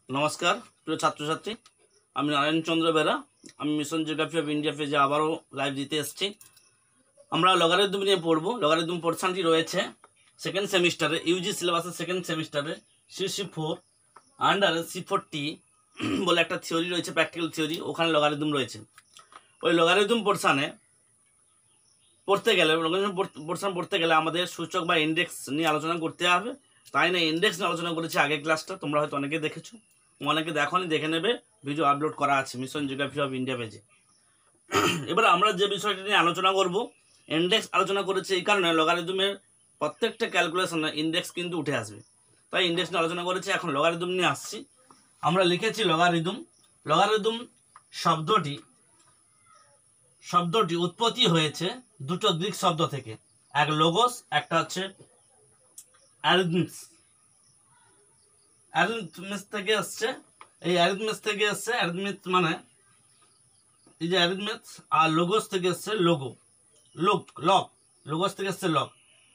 নমস্কার প্রিয় ছাত্রছাত্রী, আমি নারায়ণ চন্দ্র বেরা। আমি মিশন জিওগ্রাফি অফ ইন্ডিয়া পেজে আবারও লাইভ দিতে এসেছি। আমরা লগারিদম নিয়ে পড়বো। লগারিদম পোর্শনটি রয়েছে সেকেন্ড সেমিস্টারে, ইউজি সিলেবাসের সেকেন্ড সেমিস্টারে C4 আন্ডারে C4T বলে একটা থিওরি রয়েছে, প্র্যাকটিক্যাল থিওরি। ওখানে লগারিদম রয়েছে। ওই লগারিদম পোর্শনে পড়তে গেলে আমাদের সূচক বা ইন্ডেক্স নিয়ে আলোচনা করতে হবে। তাই না ইন্ডেক্স নিয়ে আলোচনা করেছি আগের ক্লাসটা, তোমরা হয়তো অনেকে দেখেছো, অনেকে দেখোনি, দেখে নেবে, ভিডিও আপলোড করা আছে মিশন জিওগ্রাফি অফ ইন্ডিয়া পেজে। এবার আমরা যে বিষয়টি নিয়ে আলোচনা করব, ইন্ডেক্স আলোচনা করেছি এই কারণে লগারিদমের প্রত্যেকটা ক্যালকুলেশনে ইন্ডেক্স কিন্তু উঠে আসবে, তাই ইন্ডেক্স নিয়ে আলোচনা করেছি। এখন লগারিদম নিয়ে আসছি। আমরা লিখেছি লগারিদম। লগারিদম শব্দটি উৎপত্তি হয়েছে দুটো গ্রিক শব্দ থেকে, এক লোগোস, একটা হচ্ছে অ্যারিথমেটিক্স থেকে এসছে। এই অ্যারিথমেটিক্স থেকে এসছে, অ্যারিথমেটিক্স মানে এই যে অ্যারিথমেটিক্স, আর লোগোস থেকে এসছে লোগোস থেকে এসছে লগ।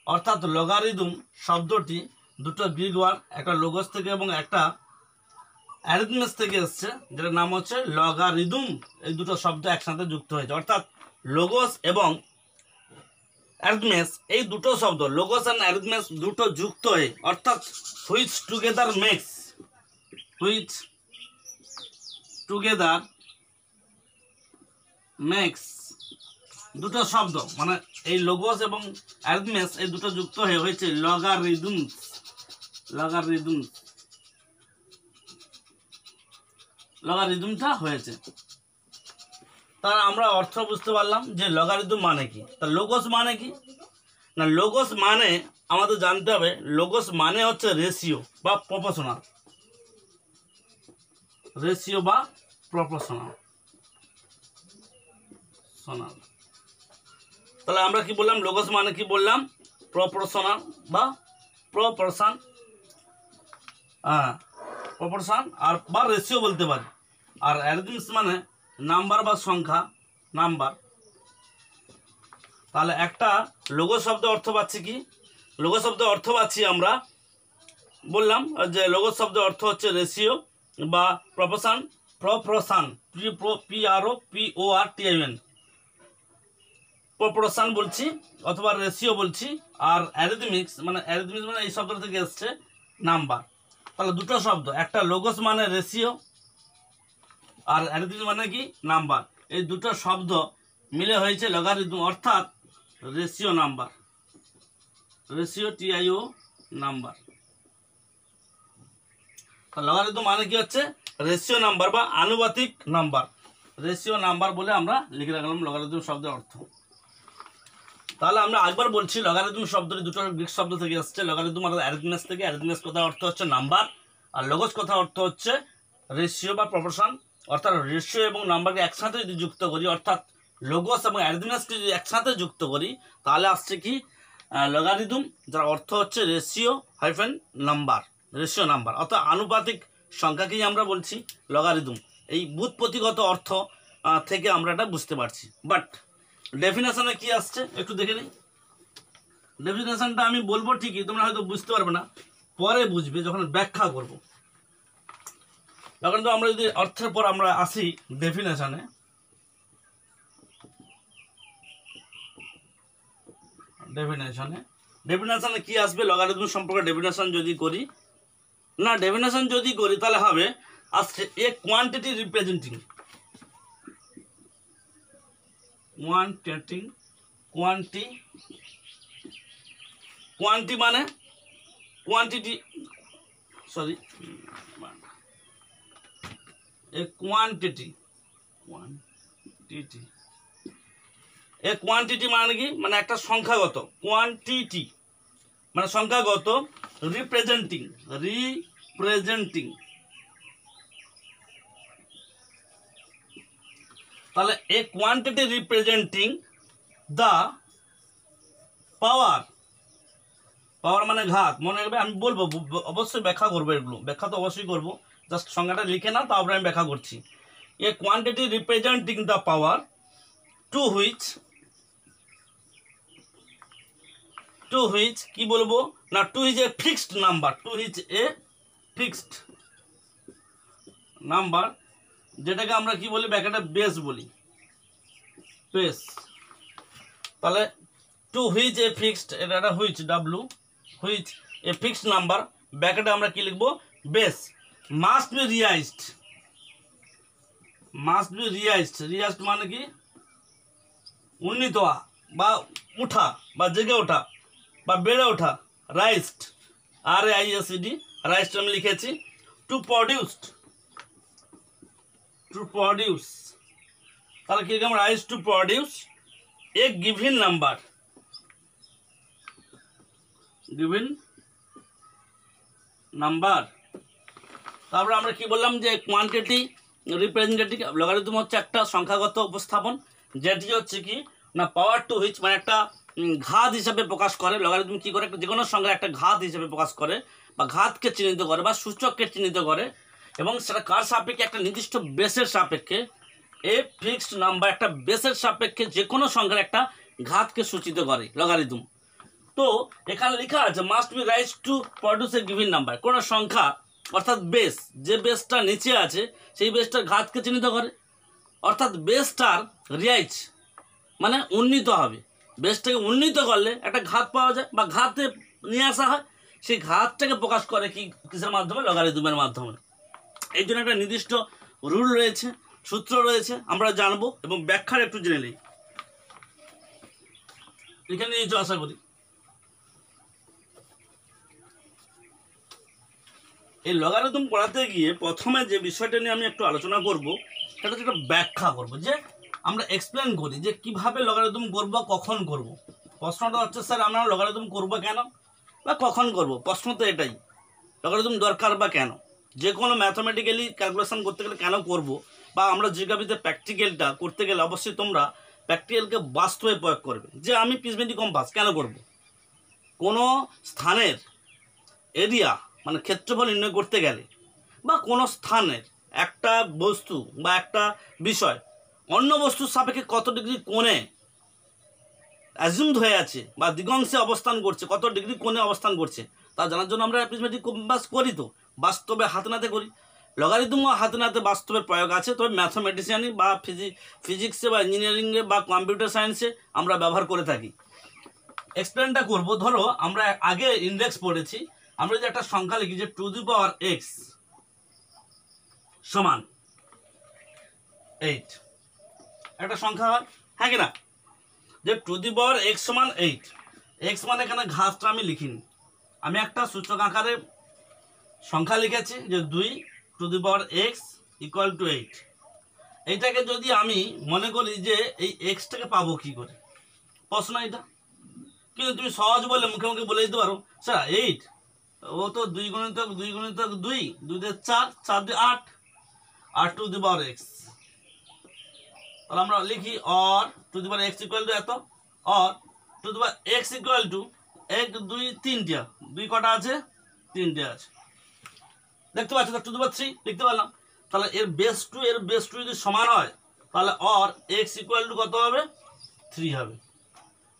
অর্থাৎ লগারিদম শব্দটি দুটো গ্রিক ওয়ার্ড, একটা লোগোস থেকে এবং একটা অ্যারিথমেটিক্স থেকে এসছে, যেটার নাম হচ্ছে লগারিদম। এই দুটো শব্দ একসাথে যুক্ত হয়েছে, অর্থাৎ লোগোস এবং অ্যারিথমেটিক্স, এই দুটো শব্দ লোগোস অ্যান্ড অ্যারিথমেটিক্স দুটো যুক্ত হয়ে, অর্থাৎ হুইচ টুগেদার মেক্স দুটো শব্দ, মানে এই লোগোস এবং অ্যারিথমেটিক্স এই দুটো যুক্ত হয়ে হয়েছে লগারিদমটা হয়েছে। তার আমরা অর্থ বুঝতে পারলাম যে লগারিদম মানে কি। তা লোগোস মানে কি না, লোগোস মানে আমাদের জানতে হবে, লোগোস মানে হচ্ছে রেশিও বা প্রপোর্শনাল। তাহলে আমরা কি বললাম, লোগোস মানে কি বললাম, প্রপোর্শনাল বা প্রপোর্শন আর বা রেশিও বলতে পারি। আর অ্যারিথমেটিক্স মানে নাম্বার বা সংখ্যা, নাম্বার। তাহলে একটা লোগোস শব্দ অর্থ পাচ্ছি কি, লোগোস শব্দ অর্থ পাচ্ছি আমরা বললাম যে লোগোস শব্দ অর্থ হচ্ছে রেশিও বা প্রপোর্শন, প্রপোর্শন বলছি অথবা রেশিও বলছি। আর অ্যারিথমেটিক্স মানে এই শব্দটা থেকে এসছে নাম্বার। তাহলে দুটো শব্দ, একটা লোগোস মানে রেশিও আর অ্যারিথমেটিক্স মানে কি নাম্বার, এই দুটো শব্দ মিলে হয়েছে লগারিদম, অর্থাৎ রেশিও TIO নাম্বার। লগারিদম মানে কি হচ্ছে রেশিও নাম্বার বা আনুপাতিক নাম্বার। রেশিও নাম্বার বলে আমরা লিখে রাখলাম লগারিদম শব্দের অর্থ। তাহলে আমরা একবার বলছি, লগারিদম শব্দটি দুটো গ্রিক শব্দ থেকে এসছে, লগারিদম আর অ্যারিথমেটিক্স থেকে। অ্যারিথমেটিক্স কথার অর্থ হচ্ছে নাম্বার, আর লোগোস কথার অর্থ হচ্ছে রেশিও বা প্রপোর্শন। অর্থাৎ রেশিও এবং নাম্বারকে একসাথে যদি যুক্ত করি, অর্থাৎ লোগোস এবং অ্যারিথমেটিক্সকে যদি একসাথে যুক্ত করি, তাহলে আসছে কি লগারিদম, যার অর্থ হচ্ছে রেশিও নাম্বার, অর্থাৎ আনুপাতিক সংখ্যাকেই আমরা বলছি লগারিদম। এই ব্যুৎপত্তিগত অর্থ থেকে আমরা এটা বুঝতে পারছি। বাট ডেফিনেশনে কি আসছে একটু দেখে নিই। ডেফিনেশনটা আমি বলবো ঠিকই, তোমরা হয়তো বুঝতে পারবে না, পরে বুঝবে যখন ব্যাখ্যা করব। তখন তো আমরা যদি অর্থের পর আমরা আসি ডেফিনেশনে, ডেফিনেশনে কি আসবে লগারিদম সম্পর্কে ডেফিনেশন যদি করি তাহলে হবে আসছে এ কোয়ান্টিটি রিপ্রেজেন্টিং কোয়ান্টি মানে কোয়ান্টিটি, কোয়ান্টিটি মানে কি, মানে একটা সংখ্যাগত, কোয়ান্টিটি মানে সংখ্যাগত, রিপ্রেজেন্টিং তাহলে এ কোয়ান্টিটি রিপ্রেজেন্টিং দ্য পাওয়ার মানে ঘাত। মনে রাখবে, আমি বলবো, অবশ্যই ব্যাখ্যা করবো, এগুলো ব্যাখ্যা তো অবশ্যই করবো, জাস্ট সংখ্যাটা লিখে নাও, তারপরে আমি ব্যাখ্যা করছি। A quantity representing the power to which কি বলবো না, to is a fixed number, number, যেটাকে আমরা কি বলি ব্র্যাকেটে বেস বলি, বেস। তাহলে টু হুইচ এ ফিক্সড, এটা একটা which W, which a fixed number, ব্র্যাকেটে আমরা কি লিখবো base, must be raised, must be raised, raised মানে কি উন্নীত হওয়া বা উঠা বা জেগে ওঠা বা বেড়ে ওঠা, রাইজড, RAISED, রাইজড আমি লিখেছি। টু প্রডিউসড, টু প্রডিউস, তাহলে কি রকম rise to produce a given number, given number. তারপরে আমরা কি বললাম যে কোয়ান্টিটি রিপ্রেজেন্টেটিভ লগারিদম হচ্ছে একটা সংখ্যাগত উপস্থাপন, যেটি হচ্ছে কি না পাওয়ার টু হুইচ মানে একটা ঘাত হিসাবে প্রকাশ করে। লগারিদম কি করে, যে কোনো সংখ্যার একটা ঘাত হিসাবে প্রকাশ করে বা ঘাতকে চিহ্নিত করে বা সূচককে চিহ্নিত করে, এবং সেটা কার সাপেক্ষে, একটা নির্দিষ্ট বেসের সাপেক্ষে। এ ফিক্সড নাম্বার একটা বেসের সাপেক্ষে যে কোনো সংখ্যার একটা ঘাতকে সূচিত করে লগারিদম। তো এখানে লেখা আছে must be rise to produce a given number, কোনো সংখ্যা অর্থাৎ বেস, যে বেসটা নিচে আছে সেই বেসটার ঘাতকে চিহ্নিত করে, অর্থাৎ বেসটার রিয়াইজ মানে উন্নীত হবে, বেসটাকে উন্নীত করলে একটা ঘাত পাওয়া যায় বা ঘাতে নিয়ে আসা হয়, সেই ঘাতটাকে প্রকাশ করে কি কিসের মাধ্যমে, লগারিদমের মাধ্যমে। এই জন্য একটা নির্দিষ্ট রুল রয়েছে, সূত্র রয়েছে, আমরা জানবো এবং ব্যাখ্যার একটু জেনে নিই। এখানে নিয়েছো আশা করি। এই লগারিদম পড়াতে গিয়ে প্রথমে যে বিষয়টা নিয়ে আমি একটু আলোচনা করব, সেটা হচ্ছে একটা ব্যাখ্যা করব, যে আমরা এক্সপ্লেন করি যে কিভাবে লগারিদম করব, কখন করব। প্রশ্নটা হচ্ছে স্যার আমরা লগারিদম করব কেন বা কখন করব, প্রশ্ন তো এটাই, লগারিদম দরকার বা কেন, যে কোনো ম্যাথমেটিক্যালি ক্যালকুলেশন করতে গেলে কেন করব, বা আমরা জিওগ্রাফিতে প্র্যাকটিক্যালটা করতে গেলে অবশ্যই তোমরা প্র্যাকটিক্যালকে বাস্তবে প্রয়োগ করবে। যে আমি পিসমেন্টি কম্পাস কেন করব, কোনো স্থানের এরিয়া মানে ক্ষেত্রফল নির্ণয় করতে গেলে, বা কোনো স্থানের একটা বস্তু বা একটা বিষয় অন্য বস্তুর সাপেক্ষে কত ডিগ্রি কোণে অ্যাজিউমড হয়ে আছে বা দিগংশে অবস্থান করছে, কত ডিগ্রি কোণে অবস্থান করছে, তা জানার জন্য আমরা প্রিজমেটিক কম্পাস করি। তো বাস্তবে হাতে নাতে করি, লগারিদমও হাতে নাতে বাস্তবের প্রয়োগ আছে, তবে ম্যাথমেটিশিয়ানি বা ফিজিক্সে বা ইঞ্জিনিয়ারিংয়ে বা কম্পিউটার সায়েন্সে আমরা ব্যবহার করে থাকি। এক্সপ্লেনটা করব, ধরো আমরা আগে ইন্ডেক্স পড়েছি, আমরা যদি একটা সংখ্যা লিখি যে টু দি পাওয়ার এক্স সমান 8, একটা সংখ্যা হয়, হ্যাঁ কি না, যে টু দি পাওয়ার এক্স সমান 8, এক্স মানে এখানে ঘাতটা আমি লিখিনি, আমি একটা সূচক আকারে সংখ্যা লিখেছি যে 2 two the power x equal two 8। এইটাকে যদি আমি মনে করি যে এই এক্সটাকে পাবো কি করে, প্রশ্ন এটা। কিন্তু তুমি সহজ বলে মুখে মুখে বলে দিতে পারো স্যার 8, ও তো 2 গুণিতক 2 গুণিতক 2, 2 দিয়ে 4, 4 দিয়ে 8, আর টু দি পাওয়ার এক্স। তাহলে আমরা লিখি or to the power x equal to এত, or to the power x equal to 1 2 3টা, 2 কটা আছে, 3টে আছে, দেখতে পাচ্ছ, টু দি পাওয়ার 3 লিখতে পারলাম। তাহলে এর বেস টু এর বেস টু যদি সমান হয়, তাহলে অর এক্স ইকুয়াল টু কত হবে, 3 হবে।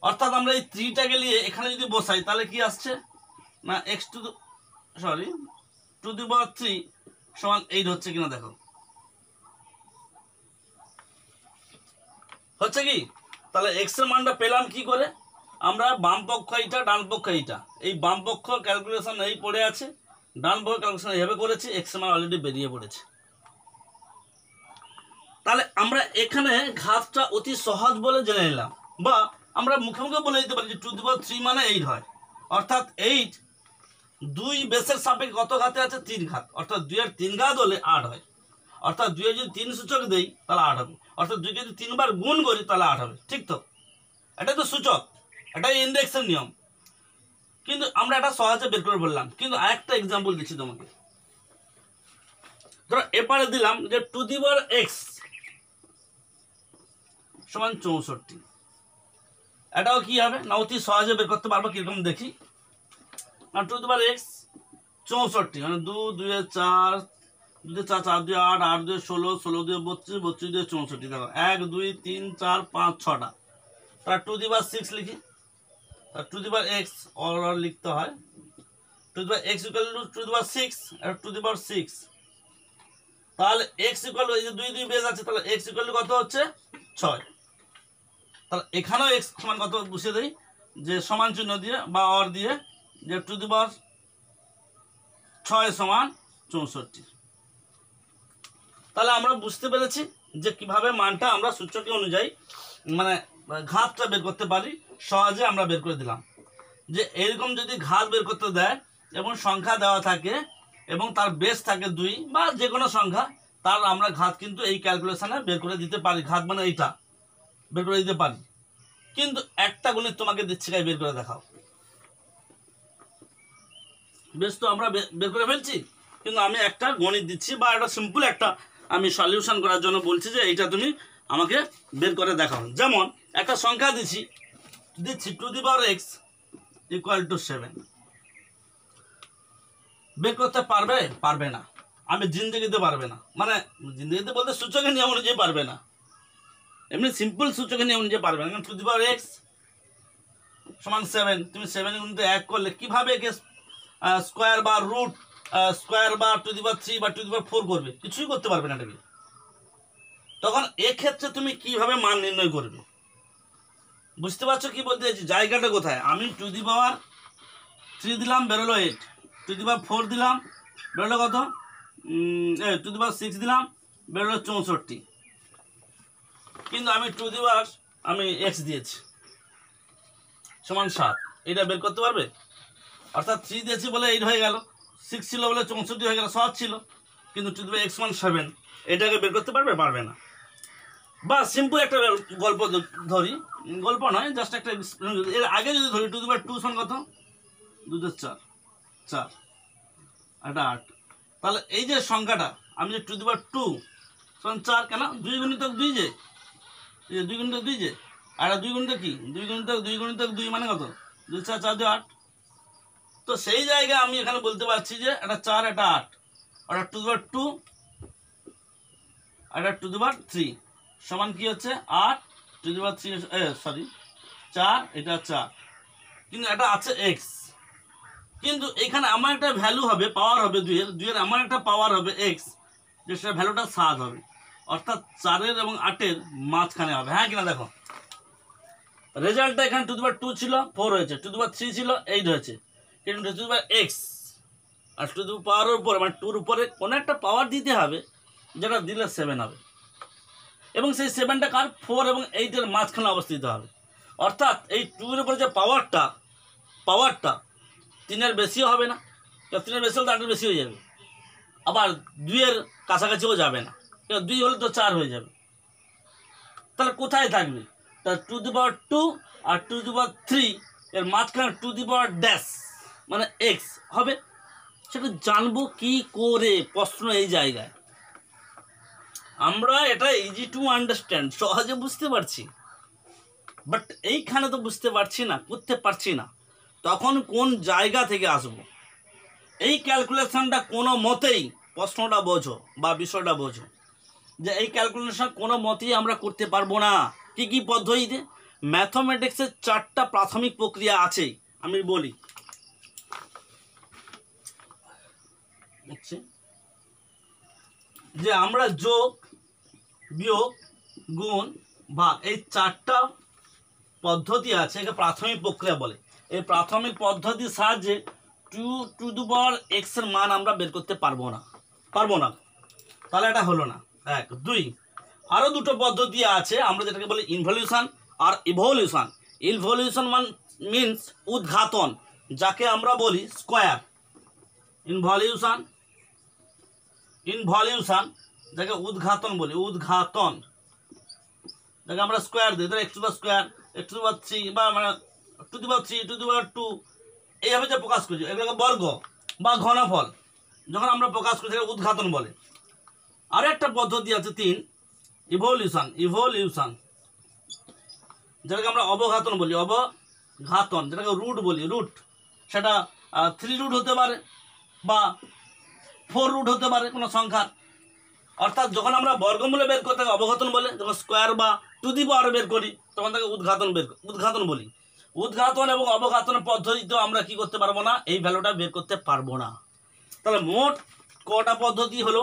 অর্থাৎ আমরা এই 3টাকে নিয়ে এখানে যদি বসাই, তাহলে কি আসছে না x two to the power 3 সমান 8 হচ্ছে কিনা দেখো, হচ্ছে কি। তাহলে এক্স এর মানটা পেলাম কি করে, আমরা বাম পক্ষ এইটা, ডান পক্ষ এইটা, এই বাম পক্ষ ক্যালকুলেশন এই পড়ে আছে, ডান পক্ষ ক্যালকুলেশন এইভাবে করেছি, এক্স এর মান অলরেডি বেরিয়ে পড়েছে। তাহলে আমরা এখানে ঘাতটা অতি সহজ বলে জেনে নিলাম, বা আমরা মুখে মুখে বলে দিতে পারি যে টু দি পাওয়ার 3 মানে 8 হয়, অর্থাৎ 8 2 বেসের সাপেক্ষে কত ঘাতে আছে, 3 ঘাত, অর্থাৎ 2 এর 3 ঘাত হলে 8 হয়, অর্থাৎ 2 এর যদি 3 সূচক দেই তাহলে 8 হবে, অর্থাৎ 2 কে যদি 3 বার গুণ করি তাহলে 8 হবে, ঠিক তো। এটাই তো সূচক, এটাই ইন্ডেক্সের নিয়ম। কিন্তু আমরা এটা সহজে বের করে বললাম, কিন্তু আরেকটা এক্সাম্পল দিচ্ছি তোমাকে। ধরো এপারে দিলাম যে টু দি পাওয়ার এক্স সমান 64, এটাও কি হবে না অতি সহজে বের করতে পারবো, কিরকম দেখি না, টু দি পাওয়ার এক্স 64 মানে 2 2 4, 2 4 4 2 8, 8 2 16, 16 2 32, 32 2 64, দেখো 1 2 3 4 5 6টা, তার টু দি পাওয়ার 6 লিখি, তার to the power x or লিখতে হয়, to the power x equal to to the power 6 আর টু দি পাওয়ার 6, তাহলে এক্স ইকুয়াল এই যে 2 2 বেস আছে, তাহলে এক্স ইকুয়াল কত হচ্ছে 6। তাহলে এখানেও এক্স সমান কত বসিয়ে দেই, যে সমান চিহ্ন দিয়ে বা অর দিয়ে, যে টু দি পাওয়ার 6 সমান 64। তাহলে আমরা বুঝতে পেরেছি যে কিভাবে মানটা আমরা সূচকে অনুযায়ী মানে ঘাতটা বের করতে পারি, সহজে আমরা বের করে দিলাম। যে এরকম যদি ঘাত বের করতে দেয় এবং সংখ্যা দেওয়া থাকে এবং তার বেস থাকে 2 বা যে কোনো সংখ্যা, তার আমরা ঘাত কিন্তু এই ক্যালকুলেশনে বের করে দিতে পারি। ঘাত মানে এইটা বের করে দিতে পারি। কিন্তু একটা গণিত তোমাকে দিচ্ছি, গাই বের করে দেখাও। বেশ, তো আমরা বের করে ফেলছি, কিন্তু আমি একটা গণিত দিচ্ছি বা একটা সিম্পল একটা আমি সলিউশন করার জন্য বলছি যে এইটা তুমি আমাকে বের করে দেখাও। যেমন একটা সংখ্যা দিচ্ছি two the power x equal two 7। বের করতে পারবে? পারবে না। আমি জিন্দগিতে পারবে না, মানে জিন্দগিতে বলতে সূচকের নিয়ম অনুযায়ী পারবে না, এমনি সিম্পল সূচকের নিয়ম অনুযায়ী পারবে না। কারণ টু দি পাওয়ার এক্স সমান 7, তুমি 7 কিন্তু 1 করলে কিভাবে একে স্কোয়ার বা রুট স্কোয়ার বা টু দি পাওয়ার 3 বা টু দি পাওয়ার 4 করবে? কিছুই করতে পারবে না এটাকে। তখন এক্ষেত্রে তুমি কিভাবে মান নির্ণয় করবে? বুঝতে পারছো কি বলতে চাইছি? জায়গাটা কোথায়? আমি টু দি পাওয়ার 3 দিলাম, বেরোলো 8। টু দি পাওয়ার 4 দিলাম, বেরোলো কত? টু দি পাওয়ার 6 দিলাম, বেরোলো 64। কিন্তু আমি টু দি পাওয়ার আমি এক্স দিয়েছি সমান 7, এটা বের করতে পারবে? অর্থাৎ 3 দিয়েছি বলে 8 হয়ে গেল, 6 ছিল বলে 64 হয়ে গেল, 7 ছিল, কিন্তু টু দি পাওয়ার এক্স সমান 7, এটাকে বের করতে পারবে? পারবে না। বা সিম্পল একটা গল্প ধরি, গল্প নয়, জাস্ট একটা এর আগে যদি ধরি, টু দি পাওয়ার 2 সমান কত? 2 4, 4 এটা 8। তাহলে এই যে সংখ্যাটা আমি যে টু দি পাওয়ার 2 সমান 4, কেন? 2 গুণিতক 2, যে 2 গুণিতক 2, যে আর 2 গুণিতক কি 2 গুণিতক 2 মানে কত? 2 4 4 2 8। তো সেই জায়গায় আমি এখানে বলতে পারছি যে এটা 4 এটা 8, আর to the power 2 R to the power 3 সমান কি হচ্ছে 8 টু দি পাওয়ার 3, সরি 4, এটা 4, কিন্তু এটা আছে এক্স। কিন্তু এখানে আমার একটা ভ্যালু হবে, পাওয়ার হবে 2 এর আমার একটা পাওয়ার হবে এক্স, যে সেটা ভ্যালুটা 7 হবে, অর্থাৎ 4 এবং 8 মাঝখানে হবে। হ্যাঁ কিনা দেখো, রেজাল্টটা এখানে টু দি পাওয়ার 2 ছিল 4 হয়েছে, টু দি পাওয়ার 3 ছিল 8 হয়েছে, কিন্তু টু দি পাওয়ার এক্স আর টু দি পাওয়ারের উপরে মানে 2 এর উপরে কোনো একটা পাওয়ার দিতে হবে, যেটা দিলে 7 হবে, এবং সেই 7টা কার? 4 এবং 8 মাঝখানে অবস্থিত হবে। অর্থাৎ এই 2 এর উপরে যে পাওয়ারটা 3 বেশিও হবে না, 3 বেশি হলে তো 8 বেশি হয়ে যাবে, আবার 2 কাছাকাছিও যাবে না, 2 হলে তো 4 হয়ে যাবে। তাহলে কোথায় থাকবে? তাহলে two the power 2 R to the power 3 এর মাঝখানে টু দি পাওয়ার ড্যাশ মানে এক্স হবে। সেটা জানবো কি করে? প্রশ্ন এই জায়গায়। আমরা এটা ইজি টু আন্ডারস্ট্যান্ড, সহজে বুঝতে পারছি, বাট এইখানে তো বুঝতে পারছি না, করতে পারছি না। তখন কোন জায়গা থেকে আসবো? এই ক্যালকুলেশনটা কোনো মতেই প্রশ্নটা বোঝো বা বিষয়টা বোঝো, যে এই ক্যালকুলেশন কোনো মতেই আমরা করতে পারবো না। কি কি পদ্ধতিতে? ম্যাথমেটিক্সের 4টা প্রাথমিক প্রক্রিয়া আছে, আমি বলি। যে আমরা যোগ, বিয়োগ, গুণ, ভাগ, এই 4টা পদ্ধতি আছে, একে প্রাথমিক প্রক্রিয়া বলে। এই প্রাথমিক পদ্ধতির সাহায্যে টু দি পাওয়ার এক্স এর মান আমরা বের করতে পারবো না। তাহলে এটা হলো না। 1 2 আরো দুটো পদ্ধতি আছে, আমরা যেটাকে বলি ইনভলিউশন আর ইভলিউশন। ইনভলিউশন মিনস উদ্ঘাটন, যাকে আমরা বলি স্কোয়ার। ইনভলিউশন যাকে উদ্ঘাটন বলি, উদ্ঘাটন যাকে আমরা স্কোয়ার দিই, ধরো x to the power square, x to the power 3 বা মানে two the power 3 two the পাওয়ার 2, এইভাবে যে প্রকাশ করছি, এগুলোকে বর্গ বা ঘনফল যখন আমরা প্রকাশ করছি সেটা উদ্ঘাটন বলে। আর একটা পদ্ধতি আছে 3 ইভলিউশন যেটাকে আমরা অবঘাতন বলি, অবঘাতন যেটাকে রুট বলি, রুট সেটা 3 রুট হতে পারে বা 4 রুট হতে পারে কোনো সংখ্যার। অর্থাৎ যখন আমরা বর্গমূলে বের করি তাকে অবঘাতন বলে, যখন স্কোয়ার বা টু দি পাওয়ার বের করি তখন তাকে উদ্ঘাটন বলি। উদ্ঘাটন এবং অবঘাতনের পদ্ধতিতেও আমরা কি করতে পারবো না? এই ভ্যালুটা বের করতে পারবো না। তাহলে মোট কটা পদ্ধতি হলো?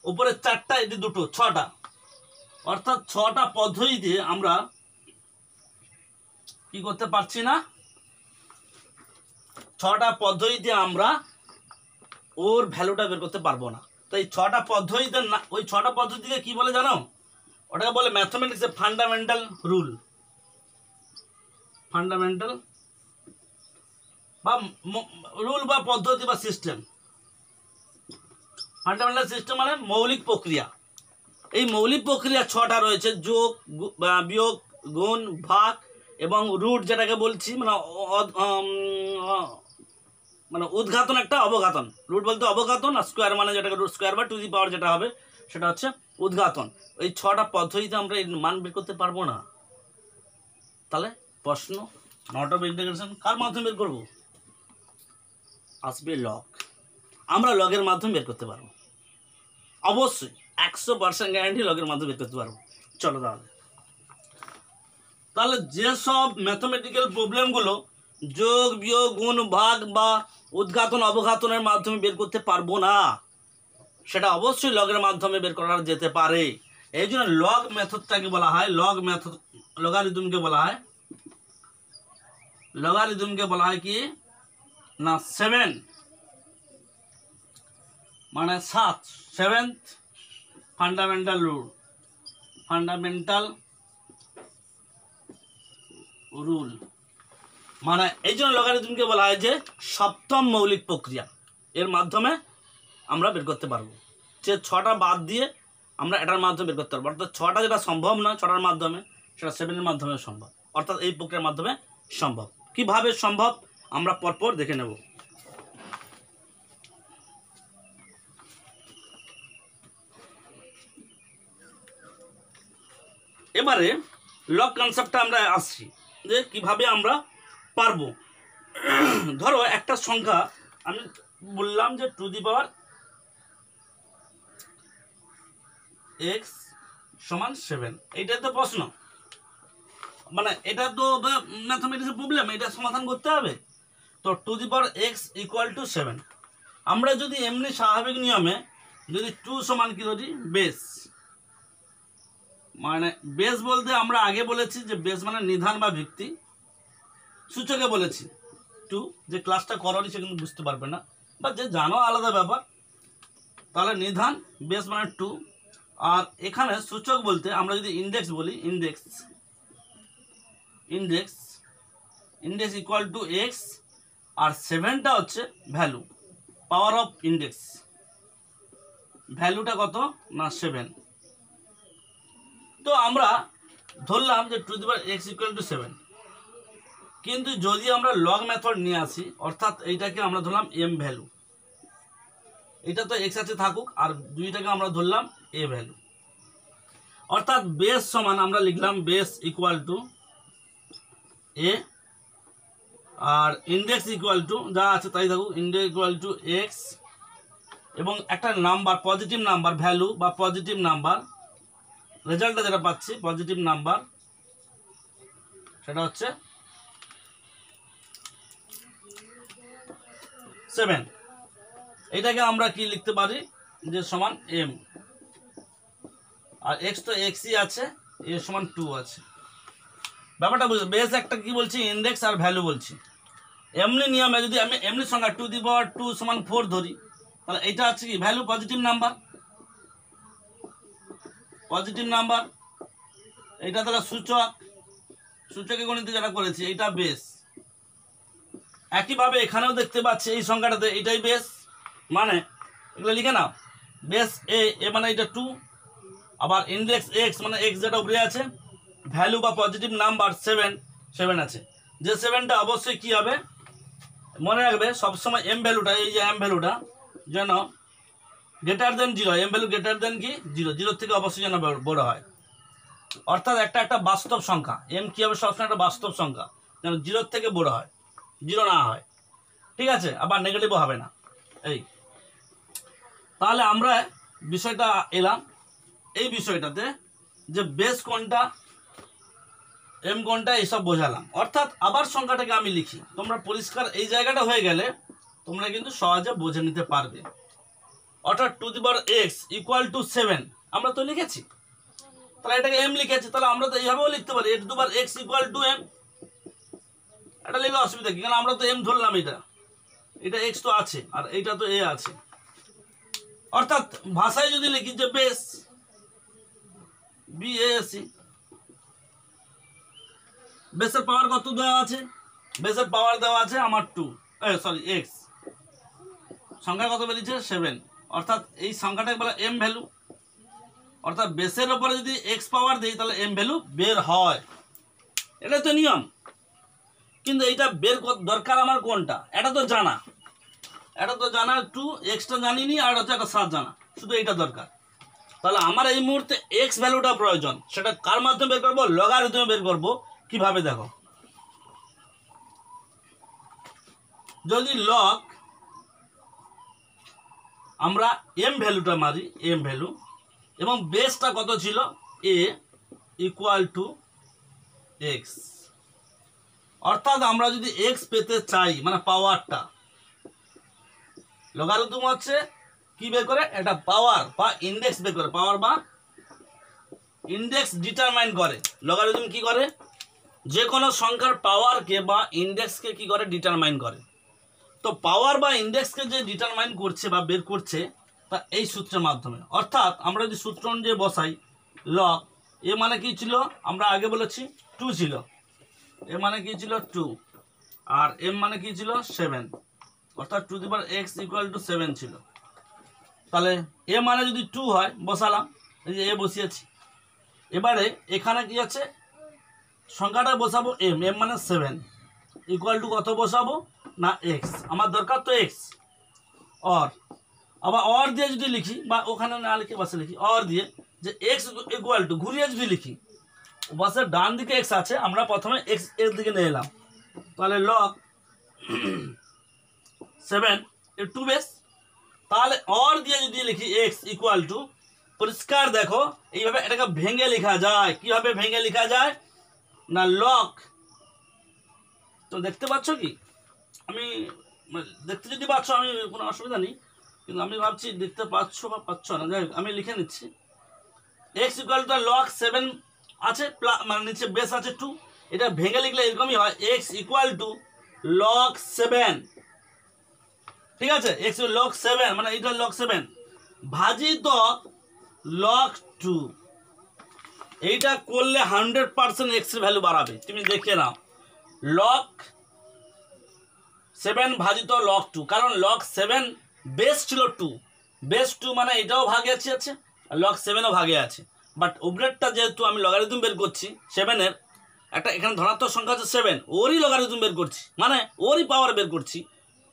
উপরে 4টা, এটি 2টো, 6টা। অর্থাৎ 6টা পদ্ধতিতে আমরা কি করতে পারছি না, 6টা পদ্ধতিতে আমরা ওর ভ্যালুটা বের করতে পারবো না। তো এই 6টা পদ্ধতিতে না, ওই 6টা পদ্ধতিকে কি বলে জানো? ওটাকে বলে ম্যাথমেটিক্সের ফান্ডামেন্টাল রুল, ফান্ডামেন্টাল বা রুল বা পদ্ধতি বা সিস্টেম। ফান্ডামেন্টাল সিস্টেম মানে মৌলিক প্রক্রিয়া। এই মৌলিক প্রক্রিয়া 6টা রয়েছে, যোগ, বিয়োগ, গুণ, ভাগ এবং রুট, যেটাকে বলছি মানে উদ্ঘাটন, একটা অবঘাতন। রুট বলতে অবঘাতন, আর স্কোয়ার মানে যেটাকে রুট স্কোয়ার বা টু দি পাওয়ার যেটা হবে সেটা হচ্ছে উদ্ঘাটন। এই 6টা পদ্ধতিতে আমরা এই মান বের করতে পারবো না। তাহলে প্রশ্ন, নট অফ ইন্টিগ্রেশন কার মাধ্যমে বের করবো? আসবে লগ। আমরা লগের মাধ্যমে বের করতে পারবো, অবশ্যই 100% গ্যারান্টি লগের মাধ্যমে বের করতে পারবো। চলো তাহলে যেসব ম্যাথমেটিক্যাল প্রবলেমগুলো যোগ, বিয়োগ, গুণ, ভাগ বা উদ্ঘাটন অবঘাতনের মাধ্যমে বের করতে পারবো না, সেটা অবশ্যই লগের মাধ্যমে বের করা যেতে পারে। এই জন্য লগ মেথডটাকে বলা হয়, লগ মেথড, লগারিদমকে বলা হয়, লগারিদমকে বলা হয় কি না 7, মানে 7, 7th fundamental rule, fundamental rule. মানে এই জন্য লগারিদমকে বলা হয় যে 7ম মৌলিক প্রক্রিয়া, এর মাধ্যমে আমরা বের করতে পারবো। যে 6টা বাদ দিয়ে আমরা এটার মাধ্যমে বের করতে পারবো। অর্থাৎ 6টা যেটা সম্ভব না 6টার মাধ্যমে, সেটা 7-এর মাধ্যমে সম্ভব। অর্থাৎ এই প্রক্রিয়ার মাধ্যমে সম্ভব। কিভাবে সম্ভব আমরা পরপর দেখে নেব। এবারে লগ কনসেপ্টটা আমরা আসছি যে কিভাবে আমরা পারবো। ধরো একটা সংখ্যা আমি বললাম যে টু দি পাওয়ার x সমান 7, এইটাই তো প্রশ্ন, মানে এটা তো ম্যাথমেটিক্সের প্রবলেম, এটা সমাধান করতে হবে। তো two the power x equal to 7, আমরা যদি এমনি স্বাভাবিক নিয়মে যদি 2 সমান কি ধরি, বেস, মানে বেস বলতে আমরা আগে বলেছি যে বেস মানে নিধান বা ভিত্তি, সূচকে বলেছি 2, যে ক্লাসটা করনি সে কিন্তু বুঝতে পারবে না, বা যে জানো আলাদা ব্যাপার। তাহলে নিধান, বেস মানে 2, আর এখানে সূচক বলতে আমরা যদি ইন্ডেক্স বলি, index, index, index equal to x, আর 7টা হচ্ছে ভ্যালু, পাওয়ার অফ ইন্ডেক্স, ভ্যালুটা কত না 7। তো আমরা ধরলাম যে two the power x equal to 7, কিন্তু যদি আমরা লগ মেথড নিয়ে আসি, অর্থাৎ এইটাকে আমরা ধরলাম m ভ্যালু, এটা তো x আছে থাকুক, আর দুইটাকে আমরা ধরলাম a ভ্যালু। অর্থাৎ বেস সমান আমরা লিখলাম বেস ইকুয়াল টু a, আর ইন্ডেক্স ইকুয়াল টু যা আছে তাই থাকুক, ইন্ডেক্স ইকুয়াল টু x, এবং একটা নাম্বার, পজিটিভ নাম্বার ভ্যালু বা পজিটিভ নাম্বার, রেজাল্টটা যেটা পাচ্ছি পজিটিভ নাম্বার, সেটা হচ্ছে 7। এটাকে আমরা কি লিখতে পারি যে সমান m, আর x তো xই আছে, a সমান 2 আছে। ব্যাপারটা বুঝো, বেস একটা কি বলছি, ইন্ডেক্স আর ভ্যালু বলছি। এমনি নিয়মে যদি আমি এমনি সংখ্যা টু দি পাওয়ার 2 সমান 4 ধরি, তাহলে এটা আছে কি value, positive number, positive number. এটা তাহলে সূচক, সূচকে গণিত যেটা করেছি এটা বেস। একইভাবে এখানেও দেখতে পাচ্ছি এই সংখ্যাটাতে এটাই বেস, মানে এগুলো লিখে নাও, বেস এ মানে এটা 2, আবার ইন্ডেক্স x মানে x যেটা উপরে আছে, ভ্যালু বা পজিটিভ নাম্বার 7 আছে। যে 7টা অবশ্যই কি হবে মনে রাখবে সবসময় m ভ্যালুটা, এই যে m ভ্যালুটা যেন greater than 0, m value greater than কি 0, 0 থেকে অবশ্যই যেন বড় হয়। অর্থাৎ একটা বাস্তব সংখ্যা, m কি হবে সবসময় একটা বাস্তব সংখ্যা, যেন 0 থেকে বড় হয়, 0 না হয়, ঠিক আছে, আবার নেগেটিভও হবে না। এই তাহলে আমরা বিষয়টা এলাম এই বিষয়টাতে যে বেস কোনটা, এম কোনটা, এইসব বোঝালাম। অর্থাৎ আবার সংখ্যাটাকে আমি লিখি, তোমরা পরিষ্কার এই জায়গাটা হয়ে গেলে তোমরা কিন্তু সহজে বুঝে নিতে পারবে। অর্থাৎ two the power x equal two 7 আমরা তো লিখেছি, তাহলে এটাকে এম লিখেছি, তাহলে আমরা তো এইভাবেও লিখতে পারি, a to the power x equal to m. এটা লিখলে অসুবিধা কি, কারণ আমরা তো এম ধরলাম, এটা এক্স তো আছে আর এইটা তো এ আছে। অর্থাৎ ভাষায় যদি লিখি যে বেস বিএসি, বেসের পাওয়ার কত দেওয়া আছে, বেসের পাওয়ার দেওয়া আছে আমার 2 এক্স, সংখ্যা কত বেরিয়েছে 7, অর্থাৎ এই সংখ্যাটাকে বলে এম ভ্যালু। অর্থাৎ বেসের উপরে যদি এক্স পাওয়ার দিই তাহলে এম ভ্যালু বের হয়, এটা তো নিয়ম। কিন্তু এইটা বের দরকার আমার কোনটা, এটা তো জানা, 2 এক্সটা জানিনি, আর হচ্ছে একটা 7 জানা, শুধু এইটা দরকার। তাহলে আমার এই মুহূর্তে এক্স ভ্যালুটা প্রয়োজন, সেটা কার মাধ্যমে বের করবো, লগারিদমে বের করবো। কিভাবে দেখো, যদি লগ আমরা এম ভ্যালুটা মারি, এম ভ্যালু, এবং বেসটা কত ছিল এ ইকুয়াল টু এক্স, অর্থাৎ আমরা যদি এক্স পেতে চাই মানে পাওয়ারটা, লগারিদম হচ্ছে কি বের করে, এটা পাওয়ার বা ইন্ডেক্স বের করে, পাওয়ার বা ইন্ডেক্স ডিটারমাইন করে। লগারিদম কি করে, যে কোনো সংখ্যার পাওয়ারকে বা ইন্ডেক্সকে কি করে, ডিটারমাইন করে। তো পাওয়ার বা ইন্ডেক্সকে যে ডিটারমাইন করছে বা বের করছে তা এই সূত্রের মাধ্যমে। অর্থাৎ আমরা যদি সূত্র অনুযায়ী বসাই, লগ এ মানে কি ছিল, আমরা আগে বলেছি 2 ছিল, এ মানে কি ছিল 2, আর এম মানে কি ছিল 7, অর্থাৎ two the power x equal two 7 ছিল। তাহলে এ মানে যদি 2 হয় বসালাম, এই যে এ বসিয়েছি। এবারে এখানে কি আছে, সংখ্যাটা বসাবো এম, এম মানে 7 ইকুয়াল টু কত বসাবো না এক্স, আমার দরকার তো এক্স। অর আবার অর দিয়ে যদি লিখি, বা ওখানে না লিখে বাসে লিখি, অর দিয়ে যে এক্স ইকুয়াল টু ঘুরিয়ে যদি লিখি, বাসের ডান দিকে এক্স আছে, আমরা প্রথমে এক্স এর দিকে নিয়ে এলাম, তাহলে লগ 7 এর 2 বেস। তাহলে অর দিয়ে যদি লিখি এক্স ইকুয়াল টু, পরিষ্কার দেখো এইভাবে এটাকে ভেঙে লেখা যায়। কিভাবে ভেঙে লেখা যায় না, লগ, তো দেখতে পাচ্ছ কি, আমি দেখতে যদি পাচ্ছ আমি কোনো অসুবিধা নেই, কিন্তু আমি ভাবছি দেখতে পাচ্ছ বা পাচ্ছ না, যাই হোক আমি লিখে নিচ্ছি। এক্স ইকুয়াল টু লগ 7 আছে, মানে নিচে বেস আছে 2, এটা ভেঙে লিখলে এরকমই হয়, এক্স ইকুয়াল টু লগ 7, ঠিক আছে, এক্স লগ 7 মানে এটা লগ 7 ভাজিত লগ 2। এইটা করলে 100% এক্স এর ভ্যালু বাড়াবে, তুমি দেখে নাও। লগ 7 ভাজিত লগ 2, কারণ লগ 7 বেস ছিল 2, বেস 2 মানে এটাও ভাগে আছে, আর লগ 7ও ভাগে আছে। বাট উপরেরটা যেহেতু আমি লগারিদম বের করছি 7 এর, একটা এখানে ধনাত্মক সংখ্যা আছে 7, ওরই লগারিদম বের করছি, মানে ওরই পাওয়ার বের করছি।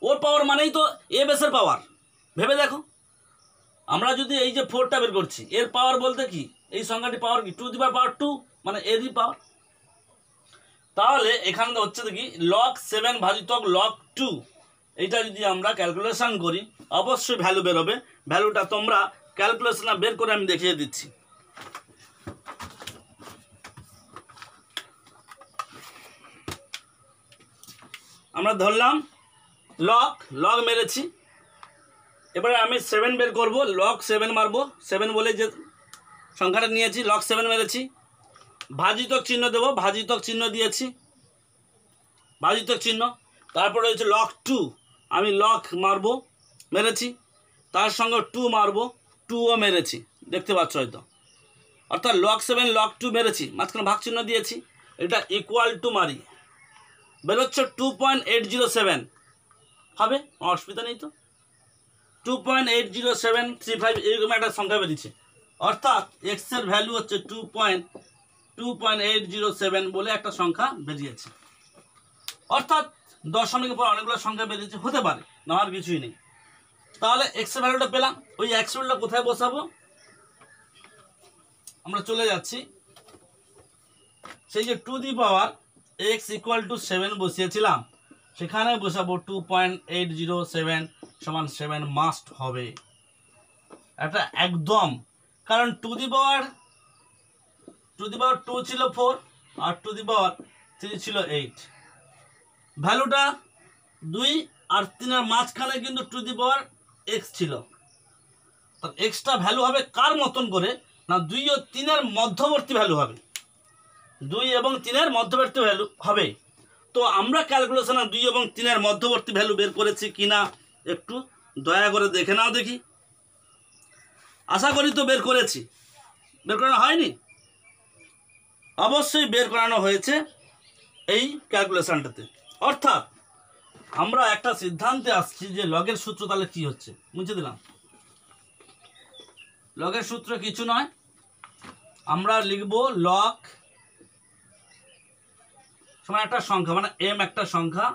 ওর পাওয়ার মানেই তো এ বেসের পাওয়ার। ভেবে দেখো, আমরা যদি এই যে 4টা বের করছি, এর পাওয়ার বলতে কি, এই সংখ্যাটি পাওয়ার কি, 2 দি পাওয়ার 2 মানে এরই পাওয়ার। তাহলে এখানে হচ্ছে দেখি লগ 7 ভাজিত লগ 2, এইটা যদি আমরা ক্যালকুলেশন করি অবশ্যই ভ্যালু বেরোবে। ভ্যালুটা তোমরা ক্যালকুলেশনে বের করে আমি দেখিয়ে দিচ্ছি। আমরা ধরলাম লগ মেরেছি, এবারে আমি 7 বের করব, লগ 7 মারবো, 7 বলে যে সংখ্যাটা নিয়েছি, লগ 7 মেরেছি, ভাজিতক চিহ্ন দেব, ভাজিতক চিহ্ন দিয়েছি, ভাজিতক চিহ্ন। তারপরে হচ্ছে লগ 2, আমি লগ মারবো, মেরেছি, তার সঙ্গে 2 মারবো, 2ও মেরেছি, দেখতে পাচ্ছ হয়তো। অর্থাৎ লগ 7 লগ 2 মেরেছি, মাঝখানে ভাগ চিহ্ন দিয়েছি, এটা ইকুয়াল টু মারি, বেরোচ্ছে 2.807 হবে, অসুবিধা নেই তো। 2.80735 এরকম একটা সংখ্যা বেরিয়েছে। অর্থাৎ এক্স এর ভ্যালু হচ্ছে 2.807 বলে একটা সংখ্যা বেরিয়েছে। অর্থাৎ দশমিকের পর অনেকগুলো সংখ্যা বেরিয়েছে, হতে পারে, না আর কিছুই নেই। তাহলে এক্স এর ভ্যালুটা পেলাম, ওই এক্স ভ্যালুটা কোথায় বসাবো, আমরা চলে যাচ্ছি সেই যে two the power x equal two 7 বসিয়েছিলাম, সেখানে বসাবো 2.807 সমান 7 মাস্ট হবে, এটা একদম। কারণ টু দি পাওয়ার 2 ছিল 4 আর টু দি পাওয়ার 3 ছিল 8, ভ্যালুটা 2 আর 3 এর মাঝখানে কিন্তু টু দি পাওয়ার এক্স ছিল, তার এক্সটা ভ্যালু হবে কার মতন করে, না 2 ও 3-এর মধ্যবর্তী ভ্যালু হবে, 2 এবং 3-এর মধ্যবর্তী ভ্যালু হবে। তো আমরা ক্যালকুলেশনে 2 এবং 3-এর মধ্যবর্তী ভ্যালু বের করেছি কিনা একটু দয়া করে দেখে নাও দেখি। আশা করি তো বের করেছি, বের করানো হয়নি? অবশ্যই বের করানো হয়েছে এই ক্যালকুলেশনটাতে। অর্থাৎ আমরা একটা সিদ্ধান্তে আসছি যে লগের সূত্র তাহলে কি হচ্ছে, মুছে দিলাম। লগের সূত্র কিছু নয়, আমরা লিখব লগ সমান একটা সংখ্যা, মানে এম একটা সংখ্যা,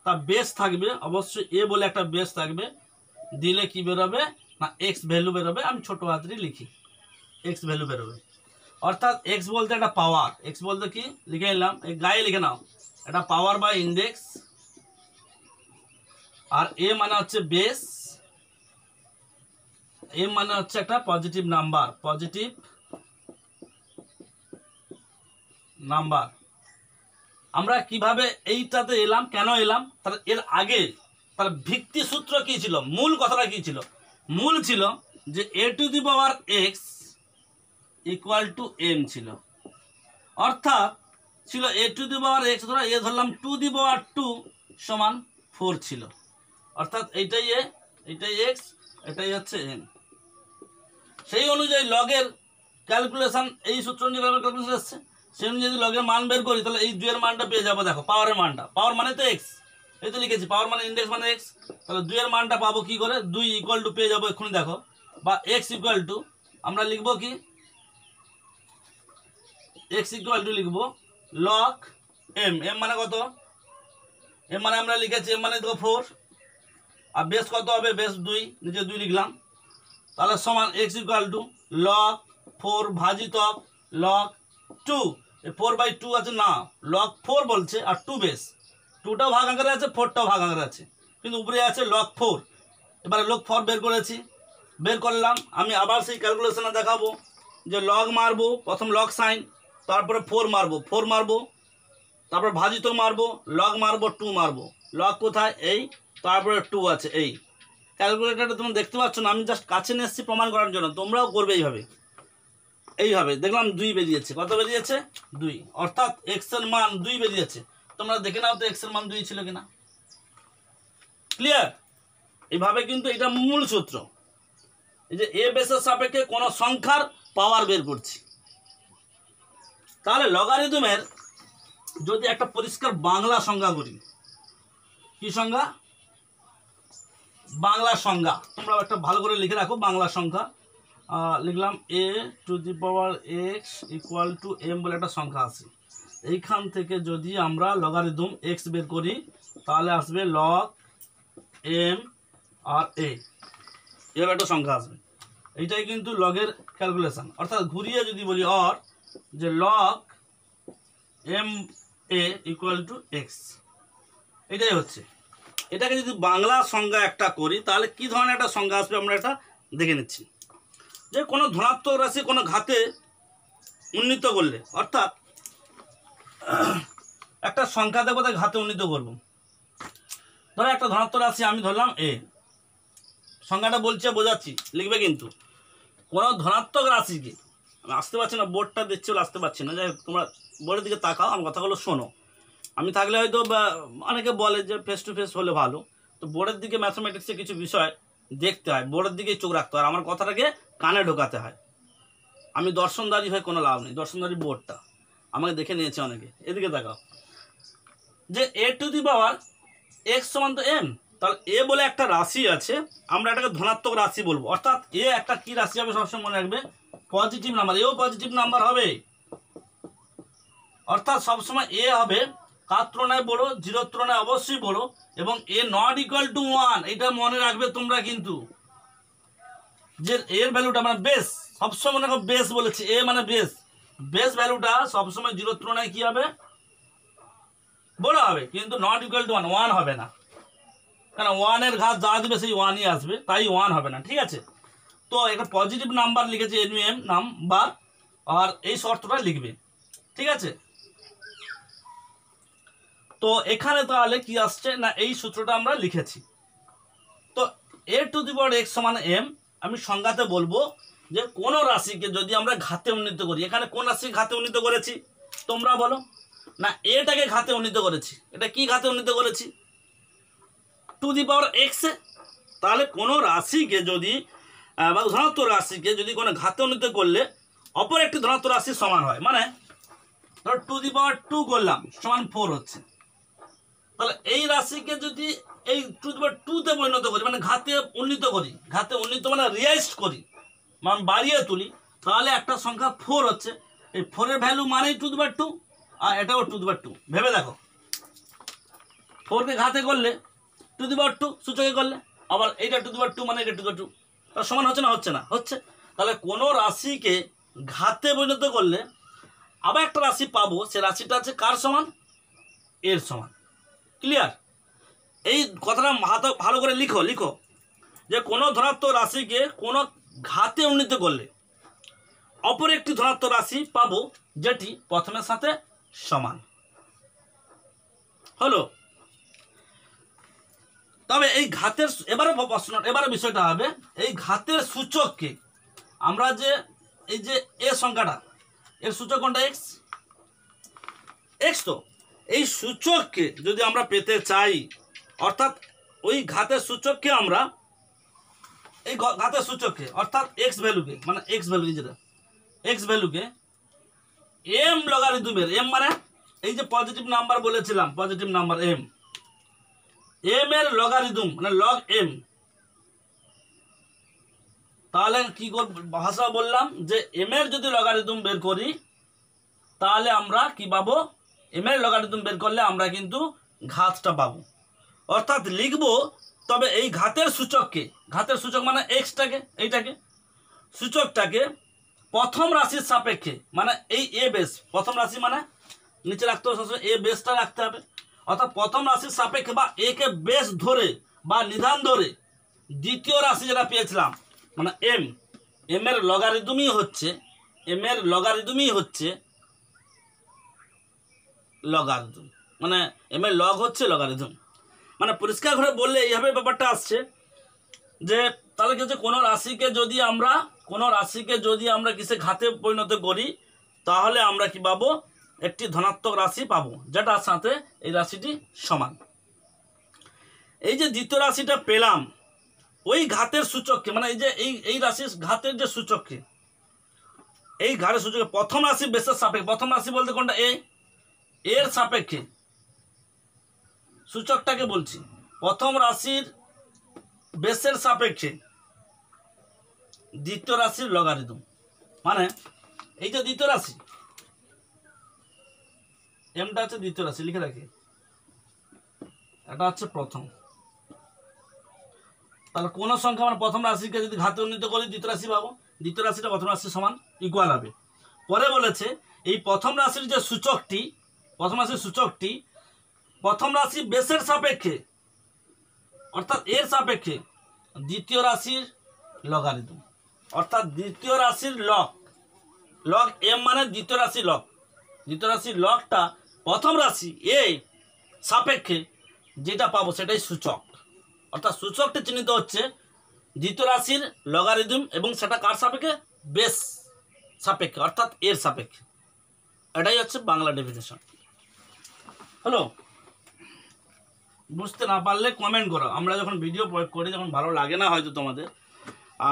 তার বেস থাকবে অবশ্যই এ বলে একটা বেস থাকবে, দিলে কি বেরোবে না এক্স ভ্যালু বেরোবে। আমি ছোট হাতেরই লিখি, এক্স ভ্যালু বেরোবে। অর্থাৎ এক্স বলতে একটা পাওয়ার, এক্স বলতে কি লিখে নিলাম, এই গায়ে লিখে নাও, এটা পাওয়ার বাই ইন্ডেক্স, আর এ মানে হচ্ছে বেস, এম মানে হচ্ছে একটা পজিটিভ নাম্বার, পজিটিভ নাম্বার। আমরা কিভাবে এইটাতে এলাম, কেন এলাম, তাহলে এর আগে তার ভিত্তি সূত্র কি ছিল, মূল কথাটা কি ছিল, মূল ছিল যে a to the power x equal to m ছিল। অর্থাৎ ছিল a to the power x ধরা, এ ধরলাম টু দি পাওয়ার 2 সমান 4 ছিল। অর্থাৎ এইটাই এ, এইটাই এক্স, এটাই হচ্ছে এম। সেই অনুযায়ী লগের ক্যালকুলেশন, এই সূত্র অনুযায়ী ক্যালকুলেশন এসছে, সেই অনুযায়ী যদি লগের মান বের করি তাহলে এই 2 এর মানটা পেয়ে যাবো। দেখো পাওয়ারের মানটা, পাওয়ার মানে তো এক্স, এই তো লিখেছি পাওয়ার মানে ইন্ডেক্স মানে এক্স, তাহলে 2 এর মানটা পাবো কি করে, 2 ইকুয়াল টু পেয়ে যাবো এক্ষুনি দেখো, বা এক্স ইকুয়াল টু আমরা লিখবো কি, এক্স ইকুয়াল টু লিখবো লগ এম, এম মানে কত, এম মানে আমরা লিখেছি এম মানে দেখো 4, আর বেস কত হবে, বেস 2, নিচে 2 লিখলাম, তাহলে সমান এক্স ইকুয়াল টু লগ 4 ভাজিত লগ 2, 4/2 আছে না, লগ 4 বলছে, আর 2 বেস, 2টাও ভাগ আকারে আছে, 4টাও ভাগ আকারে আছে, কিন্তু উপরে আছে লগ 4। এবারে লগ 4 বের করেছি, বের করলাম। আমি আবার সেই ক্যালকুলেশনে দেখাবো যে লগ মারবো, প্রথম লগ সাইন, তারপরে 4 মারবো, 4 মারবো, তারপর ভাজিত মারবো, লগ মারবো, 2 মারবো, লগ কোথায় এই, তারপরে 2 আছে এই। ক্যালকুলেটারটা তোমরা দেখতে পাচ্ছ না, আমি জাস্ট কাছে নিয়ে এসেছি প্রমাণ করার জন্য, তোমরাও করবে এইভাবে। এইভাবে দেখলাম 2 বেরিয়েছে, কত বেরিয়েছে 2, অর্থাৎ এক্স এর মান 2 বেরিয়েছে। তোমরা দেখে নাও তো এক্স এর মান 2 ছিল কিনা, ক্লিয়ার? এইভাবে কিন্তু এটা মূল সূত্র, এই যে এ বেসের সাপেক্ষে কোন সংখ্যার পাওয়ার বের করছি। তাহলে লগারিদমের যদি একটা পরিষ্কার বাংলা সংজ্ঞা করি, কি সংজ্ঞা, বাংলা সংজ্ঞা, তোমরা একটা ভালো করে লিখে রাখো বাংলা সংখ্যা। লিখলাম a to the power x equal to m বলে একটা সংখ্যা আছে, এইখান থেকে যদি আমরা লগারিদম এক্স বের করি তাহলে আসবে লগ এম আর এ, এভাবে একটা সংখ্যা আসবে। এইটাই কিন্তু লগের ক্যালকুলেশন। অর্থাৎ ঘুরিয়ে যদি বলি অর, যে log M A equal to X, এটাই হচ্ছে। এটাকে যদি বাংলা সংজ্ঞা একটা করি তাহলে কি ধরনের একটা সংজ্ঞা আসবে আমরা এটা দেখে নিচ্ছি। যে কোনো ধনাত্মক রাশি কোনো ঘাতে উন্নীত করলে, অর্থাৎ একটা সংখ্যা দেখবো তাই ঘাতে উন্নীত করবো, ধরো একটা ধনাত্মক রাশি আমি ধরলাম এ, সংখ্যাটা বলছে বোঝাচ্ছি লিখবে কিন্তু, কোনো ধনাত্মক রাশিকে, আমি আসতে পারছি না, বোর্ডটা দেখছি বলে আসতে পারছি না, যাই হোক তোমরা বোর্ডের দিকে তাকাও, আমার কথাগুলো শোনো। আমি থাকলে হয়তো অনেকে বলে যে ফেস টু ফেস হলে ভালো, তো বোর্ডের দিকে ম্যাথমেটিক্সে কিছু বিষয় দেখতে হয়, বোর্ডের দিকে চোখ রাখতে হয়, আমার কথাটাকে কানে ঢোকাতে হয়। আমি দর্শনদারি হয়ে কোনো লাভ নেই, দর্শনদারি বোর্ডটা আমাকে দেখে নিয়েছে অনেকে। এদিকে তাকাও, যে a to the power x সমান তো এম, তাহলে এ বলে একটা রাশি আছে, আমরা এটাকে ধনাত্মক রাশি বলবো। অর্থাৎ এ একটা কি রাশি হবে সবসময় মনে রাখবে, পজিটিভ নাম্বার, এও পজিটিভ নাম্বার হবে। অর্থাৎ সবসময় এ হবে কার তুলনায় বড়, জিরোর তুলনায় অবশ্যই বড়, এবং এ নট ইকুয়াল টু 1, এটা মনে রাখবে তোমরা কিন্তু, যে এর ভ্যালুটা মানে বেস, সবসময় মনে রাখো বেস বলেছি, এ মানে বেস, বেস ভ্যালুটা সবসময় জিরোর তুলনায় কি হবে, বড় হবে, কিন্তু নট ইকুয়াল টু 1, 1 হবে না, কারণ 1 এর ঘাত যা দিবে সেই 1ই আসবে, তাই 1 হবে না, ঠিক আছে? তো একটা পজিটিভ নাম্বার লিখেছে এনইএম নাম্বার, আর এই শর্তটা লিখবে, ঠিক আছে? তো এখানে তাহলে কি আসছে না, এই সূত্রটা আমরা লিখেছি। তো এ টু দি পাওয়ার এক্স সমান এম, আমি সংজ্ঞাতে বলবো যে কোনো রাশিকে যদি আমরা ঘাতে উন্নীত করি, এখানে কোন রাশি ঘাতে উন্নীত করেছি তোমরা বলো? না এটাকে ঘাতে উন্নীত করেছি। এটা কি ঘাতে উন্নীত করেছি? Two the power x. তাহলে কোনো রাশিকে যদি বা ধনাত্মক রাশিকে যদি কোনো ঘাতে উন্নীত করলে অপর একটি ধনাত্মক রাশি সমান হয়, মানে ধরো টু দি পাওয়ার 2 করলাম সমান 4 হচ্ছে। তাহলে এই রাশিকে যদি এই টু দি পাওয়ার 2-তে পরিণত করি, মানে ঘাতে উন্নীত করি, ঘাতে উন্নীত মানে রিয়াইজ করি, মানে বাড়িয়ে তুলি, তাহলে একটা সংখ্যা 4 হচ্ছে। এই 4-এর ভ্যালু মানেই টু দি পাওয়ার 2, আর এটাও টু দি পাওয়ার 2। ভেবে দেখো, 4কে ঘাতে করলে টু দি পাওয়ার 2, সূচকে করলে আবার এইটা টু দি পাওয়ার 2 মানে এটা টু দি পাওয়ার 2, তার সমান হচ্ছে না? হচ্ছে না? হচ্ছে। তাহলে কোনো রাশিকে ঘাতে পরিণত করলে আবার একটা রাশি পাবো, সে রাশিটা আছে কার সমান? এর সমান। ক্লিয়ার? এই কথাটা ভালো করে লিখো লিখো যে কোনো ধনাত্মক রাশিকে কোনো ঘাতে উন্নীত করলে অপর একটি ধনাত্মক রাশি পাবো যেটি প্রথমের সাথে সমান। হলো? তবে এই ঘাতের এবারে বিষয়টা হবে এই ঘাতের সূচককে আমরা যে এই যে এ সংখ্যাটা, এর সূচক কোনটা? এক্স। এক্স তো এই সূচককে যদি আমরা পেতে চাই, অর্থাৎ ওই ঘাতের সূচককে আমরা এই ঘাতের সূচককে অর্থাৎ এক্স ভ্যালুকে, মানে এক্স ভ্যালু যেটা এক্স ভ্যালুকে এম লগারিদমের, এম মানে এই যে পজিটিভ নাম্বার বলেছিলাম, পজিটিভ নাম্বার এম, এম এর লগারিদম মানে লগ এম। তাহলে কি ভাষা বললাম যে এম এর যদি লগারিদম বের করি তাহলে আমরা কি পাবো? এম এর লগারিদম বের করলে আমরা কিন্তু ঘাতটা পাবো। অর্থাৎ লিখবো তবে এই ঘাতের সূচককে, ঘাতের সূচক মানে এক্সটাকে, এইটাকে সূচকটাকে প্রথম রাশির সাপেক্ষে, মানে এই এ বেস, প্রথম রাশি মানে নিচে রাখতে হবে, এ বেসটা রাখতে হবে। অর্থাৎ প্রথম রাশির সাপেক্ষে বা এ কে বেস ধরে বা নিধান ধরে দ্বিতীয় রাশি যেটা পেয়েছিলাম মানে এম, এম এর লগারিদমই হচ্ছে, এম এর লগারিদমই হচ্ছে লগারিদম, মানে এম এর লগ হচ্ছে লগারিদম। মানে পরিষ্কার করে বললে এইভাবে ব্যাপারটা আসছে যে তাহলে কি হচ্ছে, কোনো রাশিকে যদি আমরা কিসে ঘাতে পরিণত করি তাহলে আমরা কি পাবো? একটি ধনাত্মক রাশি পাবো যেটার সাথে এই রাশিটি সমান। এই যে দ্বিতীয় রাশিটা পেলাম ওই ঘাতের সূচককে, মানে এই যে এই রাশির ঘাতের যে সূচককে, এই ঘাতের সূচকে প্রথম রাশি বেসের সাপেক্ষে, প্রথম রাশি বলতে কোনটা? এর সাপেক্ষে সূচকটাকে বলছি, প্রথম রাশির বেসের সাপেক্ষে দ্বিতীয় রাশির লগারিদম। মানে এই যে দ্বিতীয় রাশি, এমটা হচ্ছে দ্বিতীয় রাশি, লিখে রাখি, এটা হচ্ছে প্রথম। তাহলে কোন সংখ্যা মানে প্রথম রাশিকে যদি ঘাতে উন্নীত করি দ্বিতীয় রাশি পাবো, দ্বিতীয় রাশিটা প্রথম রাশির সমান ইকুয়াল হবে। পরে বলেছে এই প্রথম রাশির যে সূচকটি, প্রথম রাশির সূচকটি প্রথম রাশি বেসের সাপেক্ষে অর্থাৎ এর সাপেক্ষে দ্বিতীয় রাশির লগারিদম, অর্থাৎ দ্বিতীয় রাশির লগ এম মানে দ্বিতীয় রাশির লগ, দ্বিতীয় রাশির লগটা প্রথম রাশি এ সাপেক্ষে যেটা পাবো সেটাই সূচক। অর্থাৎ সূচকটি চিহ্নিত হচ্ছে দ্বিতীয় রাশির লগারিদম এবং সেটা কার সাপেক্ষে? বেস সাপেক্ষে অর্থাৎ এর সাপেক্ষে। এটাই হচ্ছে বাংলা ডেফিনেশন। হ্যালো? বুঝতে না পারলে কমেন্ট করো। আমরা যখন ভিডিও করি যখন ভালো লাগে না হয়তো তোমাদের,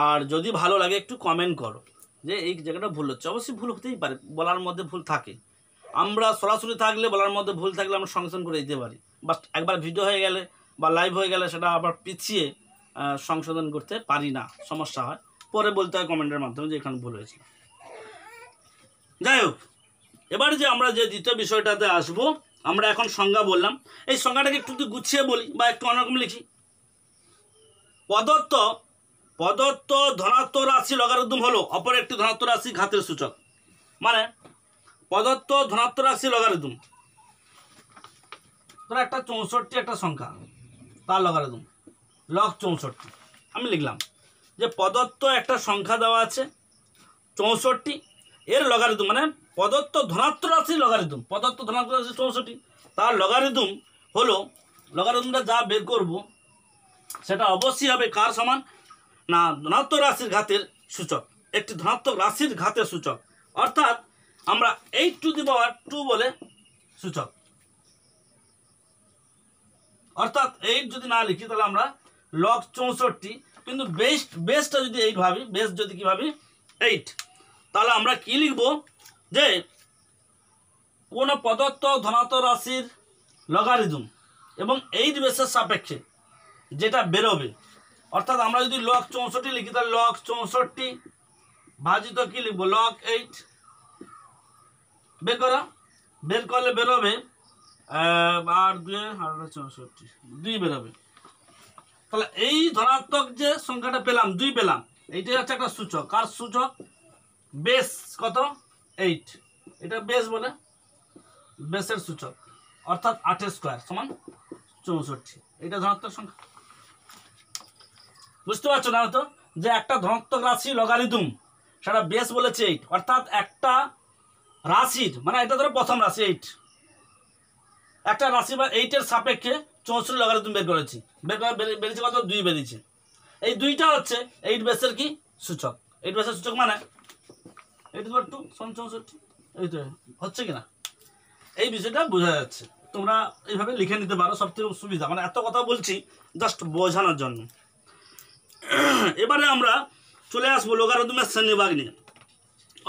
আর যদি ভালো লাগে একটু কমেন্ট করো যে এই জায়গাটা ভুল হচ্ছে। অবশ্যই ভুল হতেই পারে, বলার মধ্যে ভুল থাকে, আমরা সরাসরি থাকলে বলার মধ্যে ভুল থাকলে আমরা সংশোধন করে দিতে পারি, বাট একবার ভিডিও হয়ে গেলে বা লাইভ হয়ে গেলে সেটা আবার পিছিয়ে সংশোধন করতে পারি না, সমস্যা হয়, পরে বলতে হয় কমেন্টের মাধ্যমে যে এখানে ভুল হয়েছে। যাই হোক, এবার যে আমরা যে দ্বিতীয় বিষয়টাতে আসবো, আমরা এখন সংজ্ঞা বললাম, এই সংজ্ঞাটাকে একটু গুছিয়ে বলি বা একটু অন্যরকম লিখি। প্রদত্ত ধনাত্মক রাশি লগারিদম হলো অপর একটি ধনাত্মক রাশি ঘাতের সূচক। মানে প্রদত্ত ধনাত্মক রাশি লগারিদম, ধরো একটা 64 একটা সংখ্যা, তার লগারিদম লগ 64। আমি লিখলাম যে প্রদত্ত একটা সংখ্যা দেওয়া আছে 64, এর লগারিদম মানে প্রদত্ত ধনাত্মক রাশির লগারিদম, প্রদত্ত ধনাত্মক রাশি 64, তার লগারিদম হলো, লগারিদমটা যা বের করব সেটা অবশ্যই হবে কার সমান? না ধনাত্মক রাশির ঘাতের সূচক, একটি ধনাত্মক রাশির ঘাতের সূচক, অর্থাৎ আমরা 8⁻² বলে সূচক। অর্থাৎ 8 যদি না লিখি তাহলে আমরা লগ 64, কিন্তু বেসটা যদি 8 ভাবি, বেস যদি কি ভাবি 8, তাহলে আমরা কি লিখব যে কোন প্রদত্ত ধনাত্মক রাশির লগারিদম এবং 8 বেসের সাপেক্ষে যেটা বেরোবে, অর্থাৎ আমরা যদি লগ 64 লিখি তাহলে লগ 64 ভাজিত কি লিখবো লগ 8, বের করলে বেরোবে 2 বেরোবে। তাহলে এই ধনাত্মক যে সংখ্যাটা পেলাম 2 পেলাম, এইটাই হচ্ছে একটা সূচক। কার সূচক? বেস কত 8, এটা বেস বলে, বেসের সূচক, অর্থাৎ 8² সমান 64, এটা ধনাত্মক সংখ্যা। বুঝতে পারছো না তো যে একটা ধনাত্মক রাশি লগারিদম সেটা বেস বলেছে 8, অর্থাৎ একটা রাশির মানে এটা ধরো প্রথম রাশি 8, একটা রাশি বা 8-এর সাপেক্ষে 64 লগারিদম বের করেছি, বেরিয়েছে কত 2 বেরিয়েছে। এই 2টা হচ্ছে 8 বেসের কি সূচক, 8 বেসের সূচক মানে 8/2 সমান 64, এই তো হচ্ছে কিনা এই বিষয়টা বোঝা যাচ্ছে। তোমরা এইভাবে লিখে নিতে পারো, সবথেকে সুবিধা, মানে এত কথা বলছি জাস্ট বোঝানোর জন্য। এবারে আমরা চলে আসবো লগারিদমের শ্রেণীবিভাগ নিয়ে,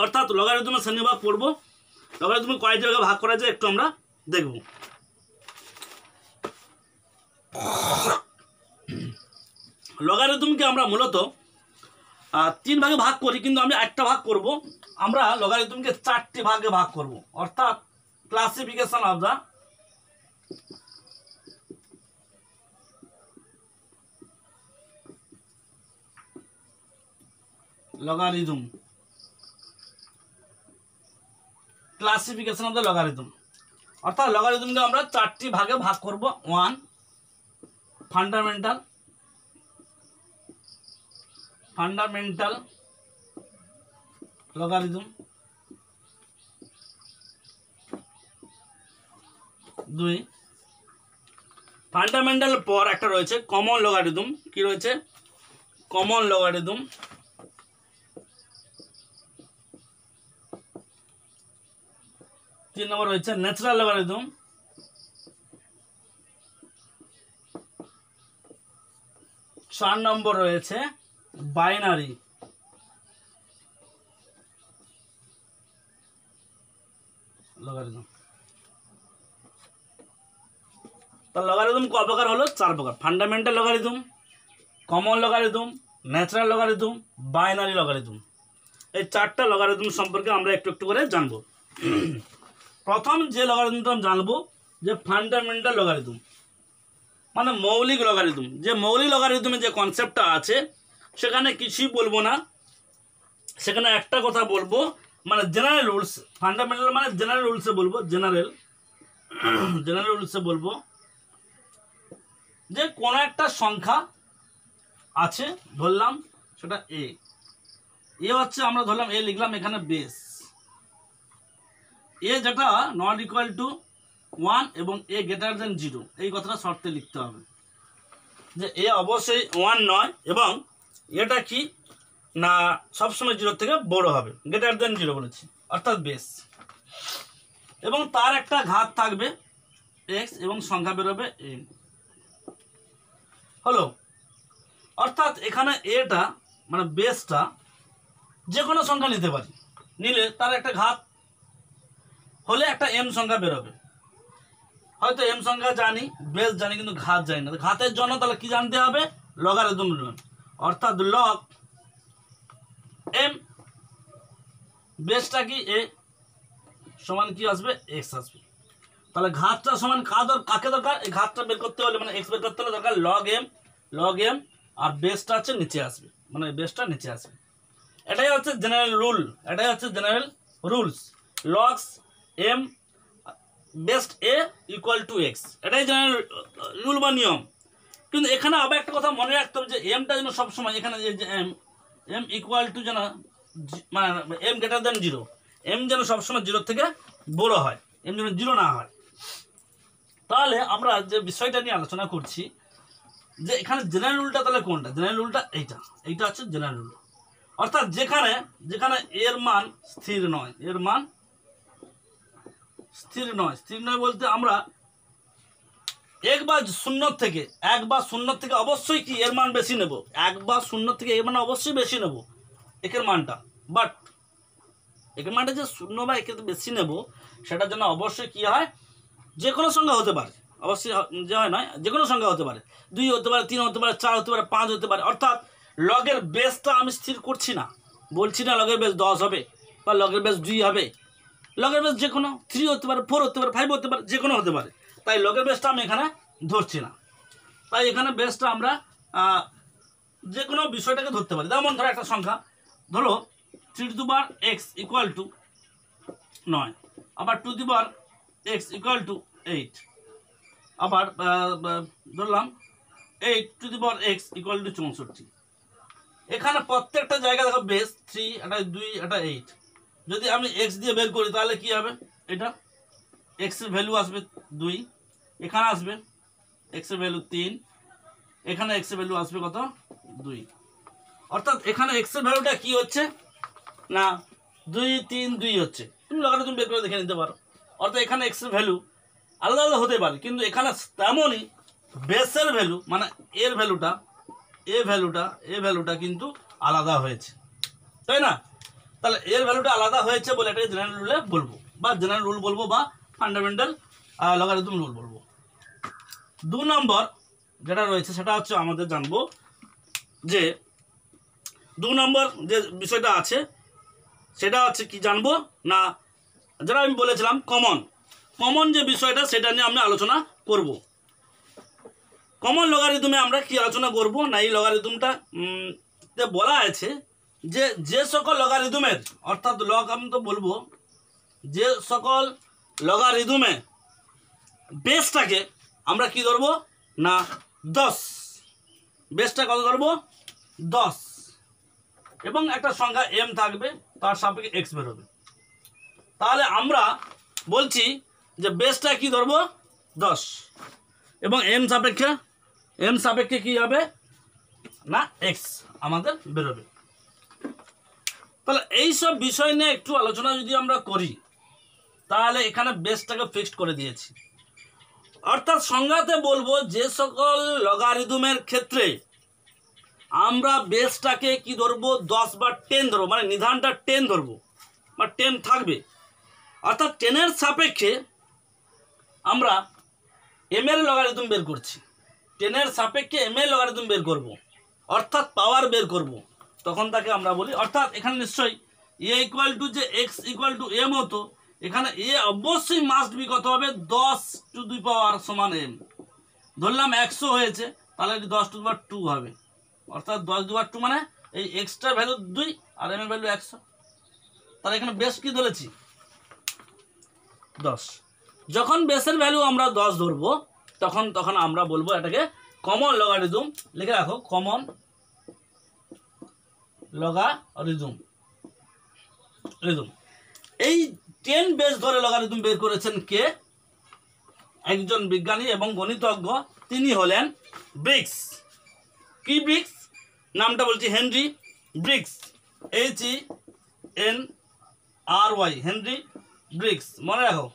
অর্থাৎ লগারিদমের শ্রেণীবিভাগ পড়বো। লগারিদম কয়টি ভাগে ভাগ করা যায় একটু আমরা দেখব। লগারিদমকে আমরা মূলত 3 ভাগে ভাগ করি, কিন্তু আমি একটা ভাগ করব। আমরা লগারিদমকে 4টি ভাগে ভাগ করব, অর্থাৎ classification of the logarithm, classification of the logarithm, অর্থাৎ লগারিদমকে আমরা 4টি ভাগে ভাগ করব। 1 ফান্ডামেন্টাল লগারিদম, 2 ফান্ডামেন্টাল পর একটা রয়েছে কমন লগারিদম, কি রয়েছে কমন লগারিদম, 3 নম্বর রয়েছে ন্যাচারাল লগারিদম, 4 নম্বর রয়েছে বাইনারি লগারিদম। তো লগারিদম ক প্রকার হলো? 4 প্রকার। Fundamental logarithm, common logarithm, natural logarithm, binary logarithm. এই 4টা লগারিদম সম্পর্কে আমরা একটু একটু করে জানবো। প্রথম যে লগারিদমটা জানবো যে ফান্ডামেন্টাল লগারিদম, মানে মৌলিক লগারিদম। যে মৌলিক লগারিদমের যে কনসেপ্টটা আছে সেখানে কিছুই বলবো না, সেখানে একটা কথা বলবো, মানে জেনারেল রুলস। ফান্ডামেন্টাল মানে জেনারেল রুলসে বলবো, জেনারেল রুলসে বলবো যে কোনো একটা সংখ্যা আছে, ধরলাম সেটা এ হচ্ছে, আমরা ধরলাম এ লিখলাম, এখানে বেস এ যেটা নট ইকুয়াল টু 1 এবং এ গ্রেটার দেন 0, এই কথাটা শর্তে লিখতে হবে যে এ অবশ্যই 1 নয় এবং এটা কি না সবসময় 0 থেকে বড় হবে, গ্রেটার দেন 0 বলেছি, অর্থাৎ বেস, এবং তার একটা ঘাত থাকবে x এবং সংখ্যা বেরোবে n, হলো। অর্থাৎ এখানে এটা মানে বেসটা যে কোনো সংখ্যা নিতে পারি, নিলে তার একটা ঘাত হলে একটা m সংখ্যা বেরোবে। হয়তো m সংখ্যা জানি, বেস জানি, কিন্তু ঘাত জানি না। ঘাতের জন্য তাহলে কি জানতে হবে? লগারিদম, অর্থাৎ লগ m, বেসটা কি a সমান কি আসবে? x আসবে। তাহলে ঘাতটা সমান কাকে দরকার? এই ঘাতটা বের করতে হলে, মানে x বের করতে হলে দরকার লগ m, আর বেসটা হচ্ছে নিচে আসবে, মানে বেসটা নিচে আসবে। এটাই হচ্ছে জেনারেল রুল, এটাই হচ্ছে general rules. Logs m best a equal to x, এটাই জেনারেল রুল বা নিয়ম। কিন্তু এখানে আবার একটা কথা মনে রাখতে হবে যে mটা যেন সবসময় এখানে যে m ইকুয়াল টু যেন মানে m গ্রেটার দেন 0, m যেন সবসময় 0 থেকে বড় হয়, m যেন 0 না হয়। তাহলে আমরা যে বিষয়টা নিয়ে আলোচনা করছি যে এখানে জেনারেল রুলটা তাহলে কোনটা? জেনারেল রুলটা এইটা হচ্ছে জেনারেল রুল। অর্থাৎ যেখানে যেখানে এর মান স্থির নয়, এর মান স্থির নয় বলতে আমরা এক বা শূন্য থেকে অবশ্যই কি এর মান বেশি নেব, এক বা শূন্য থেকে এর মান অবশ্যই বেশি নেব একের মানটা, বাট একের মানটা যে শূন্য বা একের বেশি নেব সেটার জন্য অবশ্যই কি হয়, যে কোনো সংখ্যা হতে পারে, অবশ্যই যে হয় নয়, যে কোনো সংখ্যা হতে পারে, 2 হতে পারে, 3 হতে পারে, 4 হতে পারে, 5 হতে পারে। অর্থাৎ লগের বেসটা আমি স্থির করছি না, বলছি না লগের বেস 10 হবে বা লগের বেস 2 হবে, লগের বেস যে কোনো 3 হতে পারে, 4 হতে পারে, 5 হতে পারে, যে কোনো হতে পারে। তাই লগের বেসটা আমি এখানে ধরছি না, তাই এখানে বেসটা আমরা যে কোনো বিষয়টাকে ধরতে পারি। যেমন ধরো একটা সংখ্যা ধরো 3 two the power x equal to 9, আবার 2 two the power x equal to 8, আবার ধরলাম 8 two the power x equal to 64। এখানে প্রত্যেকটা জায়গা দেখো বেস 3, এটা 2, এটা 8। যদি আমি x দিয়ে বের করি তাহলে কি হবে, এটা x এর ভ্যালু আসবে 2, এখানে আসবে x এর ভ্যালু 3, এখানে x এর ভ্যালু আসবে কত 2। অর্থাৎ এখানে x এর ভ্যালুটা কি হচ্ছে না 2, 3, 2 হচ্ছে। তুমি লগারিদম বের করে দেখে নিতে পারো। অর্থাৎ এখানে x এর ভ্যালু আলাদা আলাদা হতে পারে, কিন্তু এখানে তেমনই বেসের ভ্যালু মানে এর ভ্যালুটা কিন্তু আলাদা হয়েছে, তাই না? তাহলে এর ভ্যালুটা আলাদা হয়েছে বলে এটাকে জেনারেল রুলে বলবো, বা জেনারেল রুল বলবো, বা ফান্ডামেন্টাল লগারিদম রুল বলবো। 2 নম্বর যেটা রয়েছে সেটা হচ্ছে আমাদের জানবো যে 2 নম্বর যে বিষয়টা আছে সেটা হচ্ছে কি জানবো না, যেটা আমি বলেছিলাম কমন যে বিষয়টা সেটা নিয়ে আমরা আলোচনা করব। কমন লগারিদমে আমরা কি আলোচনা করব না, এই লগারিদমটা বলা আছে যে যে সকল লগারিদমের, অর্থাৎ লগ আমি তো বলবো, যে সকল লগারিদমে বেসটাকে আমরা কি ধরবো না 10, বেসটা কত ধরবো 10, এবং একটা সংখ্যা m থাকবে, তার সাপেক্ষে x বেরোবে। তাহলে আমরা বলছি যে বেসটা কি ধরবো 10 এবং m সাপেক্ষে কি হবে না x আমাদের বেরোবে। তাহলে এই সব বিষয় নিয়ে একটু আলোচনা যদি আমরা করি তাহলে এখানে বেসটাকে ফিক্সড করে দিয়েছি। অর্থাৎ সংজ্ঞাতে বলবো যে সকল লগারিদমের ক্ষেত্রে আমরা বেসটাকে কি ধরবো 10 বা 10 ধরবো, মানে নিধানটা 10 ধরবো বা 10 থাকবে। অর্থাৎ 10 এর সাপেক্ষে আমরা m এর লগারিদম বের করছি, 10 এর সাপেক্ষে m এর লগারিদম বের করব, অর্থাৎ পাওয়ার বের করব, তখন তাকে আমরা বলি। অর্থাৎ এখানে নিশ্চয়ই a ইকুয়াল টু যে x ইকুয়াল টু m হতো, এখানে a অবশ্যই মাস্ট বি কত হবে 10 টু দি পাওয়ার সমান m। ধরলাম 100 হয়েছে, তাহলে 10 টু দি পাওয়ার 2 হবে, অর্থাৎ 10 টু দি পাওয়ার 2 মানে এই এক্সট্রা ভ্যালু 2 আর m এর ভ্যালু 100। তাহলে এখানে বেস কি ধরেছি 10। যখন বেসের ভ্যালু আমরা 10 ধরবো তখন আমরা বলবো এটাকে কমন লগারিদম। লিখে রাখো কমন লগারিদম। এই 10 বেস ধরে লগারিদম বের করেছেন কে? একজন বিজ্ঞানী এবং গণিতজ্ঞ, তিনি হলেন ব্রিগস। কি ব্রিগস? নামটা বলছি Henry Briggs, HENRY, Henry Briggs, মনে রাখো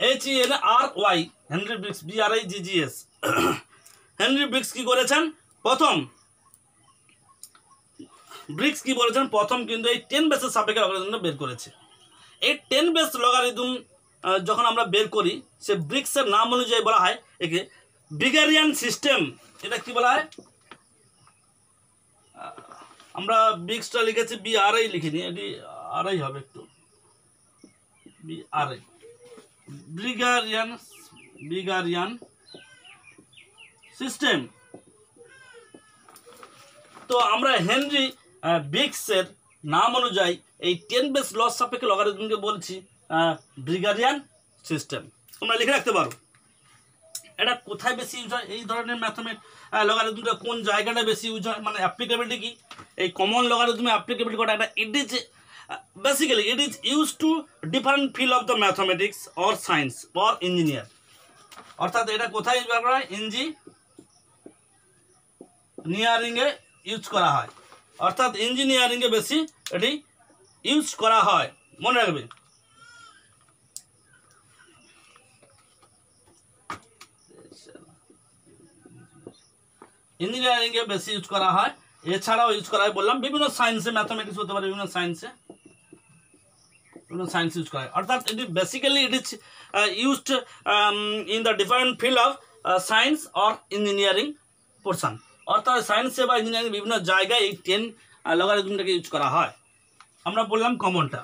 HENRY, Henry Briggs, BRIGGS। Henry Briggs কি করেছেন প্রথম কিন্তু এই 10 বেসের সাপেক্ষে লগারিদমটা বের করেছে। এই 10 বেস লগারিদম যখন আমরা বের করি, সে ব্রিগসের নাম অনুযায়ী বলা হয় একে ব্রিগারিয়ান সিস্টেম। এটা কি বলা হয়? আমরা ব্রিগসটা লিখেছি BRI, লিখিনি, এটি RI হবে, একটু BRI, ব্রিগারিয়ান সিস্টেম। তো আমরা হেনরি ব্রিগসের নাম অনুযায়ী এই 10 বেস লস সাপেক্ষে লগারিদমকে বলছি ব্রিগারিয়ান সিস্টেম। তোমরা লিখে রাখতে পারো এটা কোথায় বেশি ইউজ হয়, এই ধরনের ম্যাথমেটিক লগারিদমটা কোন জায়গাটা বেশি ইউজ হয়, মানে অ্যাপ্লিকেবিলিটি কি, এই কমন লগারিদমে অ্যাপ্লিকেবিলিটি কটা, এটা it is basically use to different field of the mathematics or science or engineer. অর্থাৎ এটা কোথায় ইউজ করা হয়? ইঞ্জিনিয়ারিং এ ইউজ করা হয়, অর্থাৎ ইঞ্জিনিয়ারিং এ বেশি এটি ইউজ করা হয়, মনে রাখবে। ইঞ্জিনিয়ারিং এ বেশি ইউজ করা হয়, এছাড়াও ইউজ করা হয় বললাম বিভিন্ন সায়েন্সে, ম্যাথমেটিক্স হতে পারে, বিভিন্ন সায়েন্সে সায়েন্স ইউজ করা হয়। অর্থাৎ এটি basically it is used in the different field of science or engineering portion, অর্থাৎ সায়েন্সে বা ইঞ্জিনিয়ারিং বিভিন্ন জায়গায় এই 10 লগারিদমটাকে ইউজ করা হয়। আমরা বললাম কমনটা।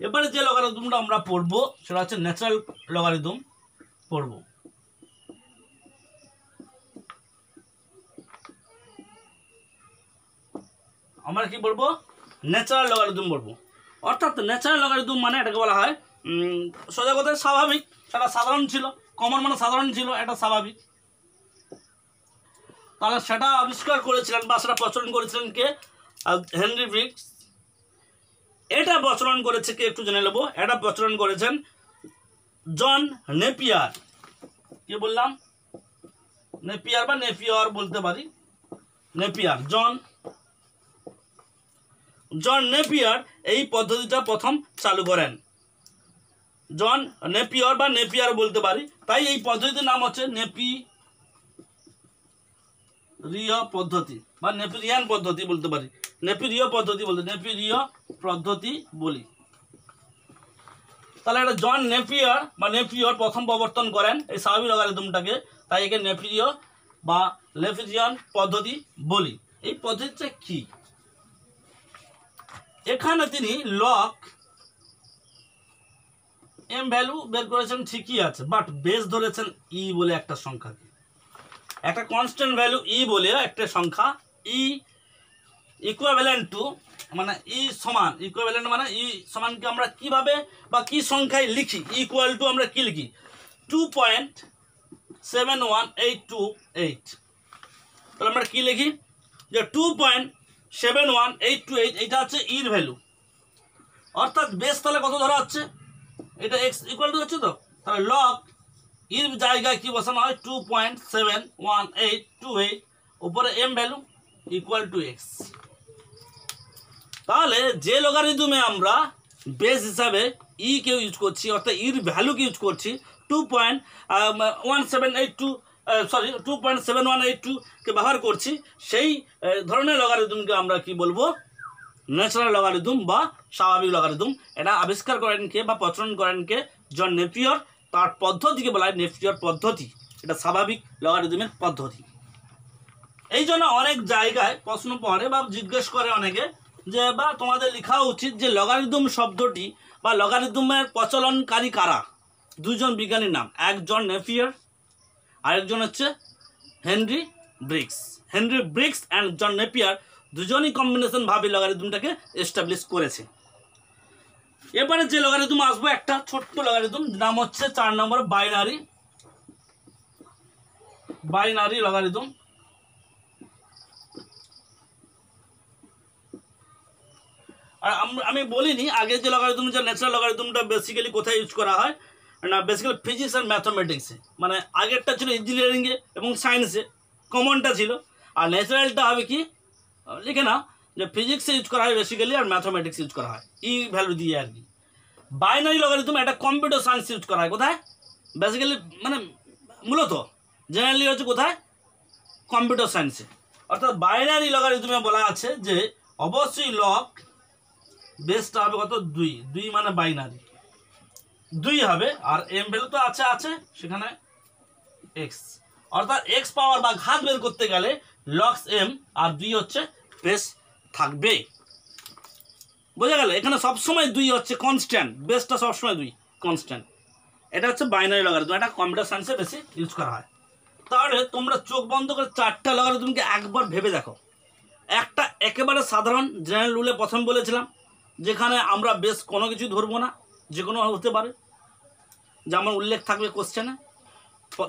এবারে যে লগারিদমটা আমরা পড়বো সেটা হচ্ছে ন্যাচারাল লগারিদম পড়বো। আমরা কি বলবো? ন্যাচারাল লগারিদম বলবো। অর্থাৎ ন্যাচারাল লগারিদম মানে এটাকে বলা হয় সোজা কথায় স্বাভাবিক, সেটা সাধারণ ছিল, কমন মানে সাধারণ ছিল, এটা স্বাভাবিক। তাহলে সেটা আবিষ্কার করেছিলেন বা সেটা প্রচলন করেছিলেন কে? Henry Briggs. এটা প্রচলন করেছে কে একটু জেনে নেবো। এটা প্রচলন করেছেন জন নেপিয়ার। কি বললাম? নেপিয়ার বা নেপিয়ার বলতে পারি, নেপিয়ার, জন নেপিয়ার এই পদ্ধতিটা প্রথম চালু করেন। জন নেপিয়ার বা নেপিয়ার বলতে পারি, তাই এই পদ্ধতির নাম হচ্ছে নেপিরিয় পদ্ধতি বা নেপিরিয়ান পদ্ধতি বলতে পারি, নেপিরিয় পদ্ধতি বলতে, নেপিরিয় পদ্ধতি বলি। তাহলে এটা জন নেপিয়ার বা নেপিয়ার প্রথম প্রবর্তন করেন এই স্বাভাবিক লগারিদমটাকে, তাই একে নেপিরিয় বা নেপিরিয়ান পদ্ধতি বলি। এই পদ্ধতিটা কি? এখানে তিনি লগ এম ভ্যালু বের করেছেন, ঠিকই আছে, বাট বেস ধরেছেন ই বলে একটা সংখ্যাকে, একটা কনস্ট্যান্ট ভ্যালু ই বলে একটা সংখ্যা, ই ইকুইভ্যালেন্ট টু, মানে ই সমান, ইকুইভ্যালেন্ট মানে ই সমানকে আমরা কিভাবে বা কি সংখ্যায় লিখি? ইকুয়াল টু আমরা কি লিখি? 2.71828। তাহলে আমরা কি লিখি? যে 2.71828 এটা হচ্ছে ইর ভ্যালু, অর্থাৎ বেস তাহলে কত ধরা হচ্ছে? এটা এক্স ইকুয়াল টু হচ্ছে, তো তাহলে লগ ইর জায়গায় কি বসানো হয়? 2.71828, উপরে M value equal to X. তাহলে যে লগারিদমে আমরা বেস হিসাবে ই কে ইউজ করছি, অর্থাৎ ইর ভ্যালুকে ইউজ করছি 2.7182 কে ব্যবহার করছি, সেই ধরনের লগারিদমকে আমরা কি বলবো? ন্যাচারাল লগারিদম বা স্বাভাবিক লগারিদম। এটা আবিষ্কার করেন কে বা প্রচলন করেন কে? জন নেপিয়ার। তার পদ্ধতিকে বলা হয় নেপিয়ার পদ্ধতি, এটা স্বাভাবিক লগারিদমের পদ্ধতি। এই জন্য অনেক জায়গায় প্রশ্ন পড়ে বা জিজ্ঞেস করে অনেকে যে, বা তোমাদের লেখা উচিত যে লগারিদম শব্দটি বা লগারিদমের প্রচলনকারী কারা? দুজন বিজ্ঞানীর নাম, একজন নেপিয়ার, আরেকজন হচ্ছে Henry Briggs. Henry Briggs and John Napier দুজনই কম্বিনেশন ভাবে লগারিদমটাকে এস্টাবলিশ করেছে। এবারে যে লগারিদম আসবো, একটা ছোট্ট লগারিদম, নাম হচ্ছে 4 নম্বর বাইনারি লগারিদম। আর আমি বলিনি আগে যে লগারিদম, যে ন্যাচারাল লগারিদমটা বেসিক্যালি কোথায় ইউজ করা হয় না, বেসিক্যালি ফিজিক্স অ্যান্ড ম্যাথমেটিক্সে, মানে আগেরটা ছিল ইঞ্জিনিয়ারিংয়ে এবং সায়েন্সে, কমনটা ছিল। আর ন্যাচারালটা হবে কি লিখে না, যে ফিজিক্সে ইউজ করা হয় বেসিক্যালি, আর ম্যাথমেটিক্স ইউজ করা হয় ই ভ্যালু দিয়ে আর কি। বাইনারি লগারিদম এটা কম্পিউটার সায়েন্স ইউজ করা হয়, কোথায়? বেসিক্যালি মানে মূলত জেনারেলি হচ্ছে কোথায়? কম্পিউটার সায়েন্সে। অর্থাৎ বাইনারি লগারিদমে বলা আছে যে অবশ্যই লগ বেসটা হবে কত? 2 মানে বাইনারি 2 হবে, আর এম ভ্যালু তো আছে সেখানে এক্স, অর্থাৎ এক্স পাওয়ার বা ঘাত বের করতে গেলে লগস এম আর 2 হচ্ছে বেস থাকবে। বোঝা গেল? এখানে সবসময় 2 হচ্ছে কনস্ট্যান্ট, বেসটা সবসময় 2 কনস্ট্যান্ট। এটা হচ্ছে বাইনারি লগারিদম, এটা কম্পিউটার সায়েন্সে বেশি ইউজ করা হয়। তাহলে তোমরা চোখ বন্ধ করে 4টা লগারিদমকে একবার ভেবে দেখো। একটা একেবারে সাধারণ জেনারেল রুলে প্রথম বলেছিলাম, যেখানে আমরা বেস কোনো কিছু ধরবো না, যে কোনো হতে পারে, যেমন উল্লেখ থাকবে কোশ্চেনে।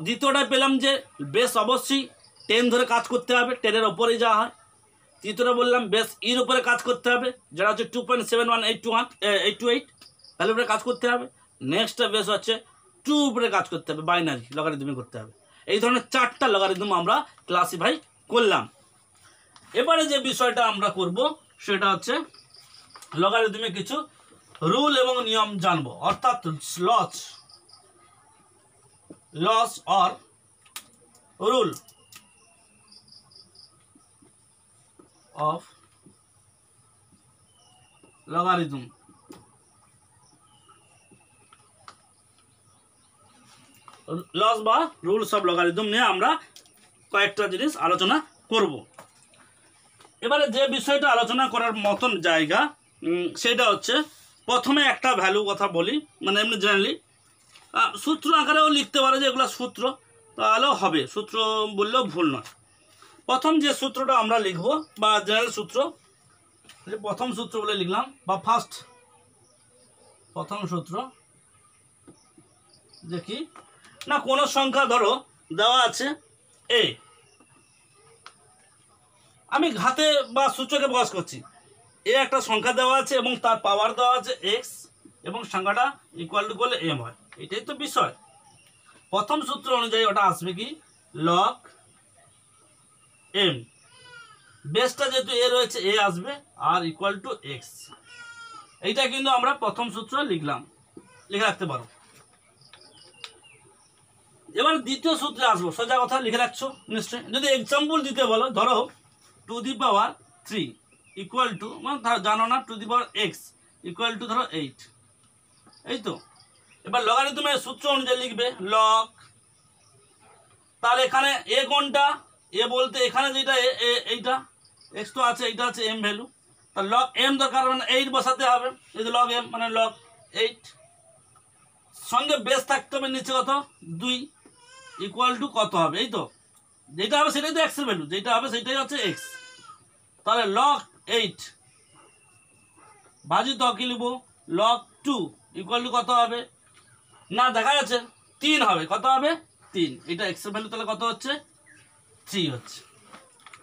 দ্বিতীয়টায় পেলাম যে বেস অবশ্যই 10 ধরে কাজ করতে হবে, 10-এর ওপরেই যাওয়া হয়। তৃতীয়টা বললাম বেস ইর উপরে কাজ করতে হবে, যেটা হচ্ছে 2.71828 ভ্যালু উপরে কাজ করতে হবে। নেক্সটটা বেস হচ্ছে টু উপরে কাজ করতে হবে, বাইনারি লগারিদমে করতে হবে। এই ধরনের 4টা লগারিদম আমরা ক্লাসিফাই করলাম। এবারে যে বিষয়টা আমরা করব সেটা হচ্ছে লগারিদমে কিছু রুল এবং নিয়ম জানবো, অর্থাৎ laws or rule of logarithm. Laws বা রুলস অফ লগারিদম নিয়ে আমরা কয়েকটা জিনিস আলোচনা করব। এবারে যে বিষয়টা আলোচনা করার মতন জায়গা সেটা হচ্ছে প্রথমে একটা ভ্যালু কথা বলি, মানে এমনি জেনারেলি সূত্র আকারেও লিখতে পারে যে এগুলো সূত্র, তাহলেও হবে, সূত্র বললেও ভুল নয়। প্রথম যে সূত্রটা আমরা লিখব বা জেনারেল সূত্র, প্রথম সূত্র বলে লিখলাম বা প্রথম সূত্র দেখি না, কোনো সংখ্যা ধরো দেওয়া আছে এ, আমি ঘাতে বা সূচকে প্রকাশ করছি, এ একটা সংখ্যা দেওয়া আছে এবং তার পাওয়ার দেওয়া আছে এক্স এবং সংখ্যাটা ইকুয়াল টু করলে এম হয়, এটাই তো বিষয়। প্রথম সূত্র অনুযায়ী ওটা আসবে কি লগ এম, বেসটা যেহেতু এ রয়েছে এ আসবে আর ইকুয়াল টু এক্স, এইটা কিন্তু আমরা প্রথম সূত্র লিখলাম, লিখে রাখতে পারো। এবার দ্বিতীয় সূত্রে আসবো, সোজা কথা লিখে রাখছো নিশ্চয়ই। যদি এক্সাম্পল দিতে বলো, ধরো two the power 3 equal to, মানে জানো না, two the power x equal two ধরো 8, এই তো। এবার লগারিদমের সূত্র অনুযায়ী লিখবে লগ, তাহলে এখানে এ কোনটা, এ বলতে এখানে যেটা এইটা এক্স তো আছে, এইটা আছে এম ভ্যালু, তাহলে লগ এম দরকার মানে 8 বসাতে হবে, এই যে লগ এম মানে লগ 8, সঙ্গে বেস থাকতে হবে নিচে কত 2 ইকুয়াল টু কত হবে, এই তো যেটা হবে সেটাই তো এক্স এর ভ্যালু, যেটা হবে সেটাই হচ্ছে এক্স। তাহলে লগ 8 ভাজিত কি লিখবো লগ 2 ইকুয়াল টু কত হবে, না দেখা যাচ্ছে 3 হবে, কত হবে 3, এটা এক্স এর ভ্যালু, তাহলে কত হচ্ছে 3 হচ্ছে।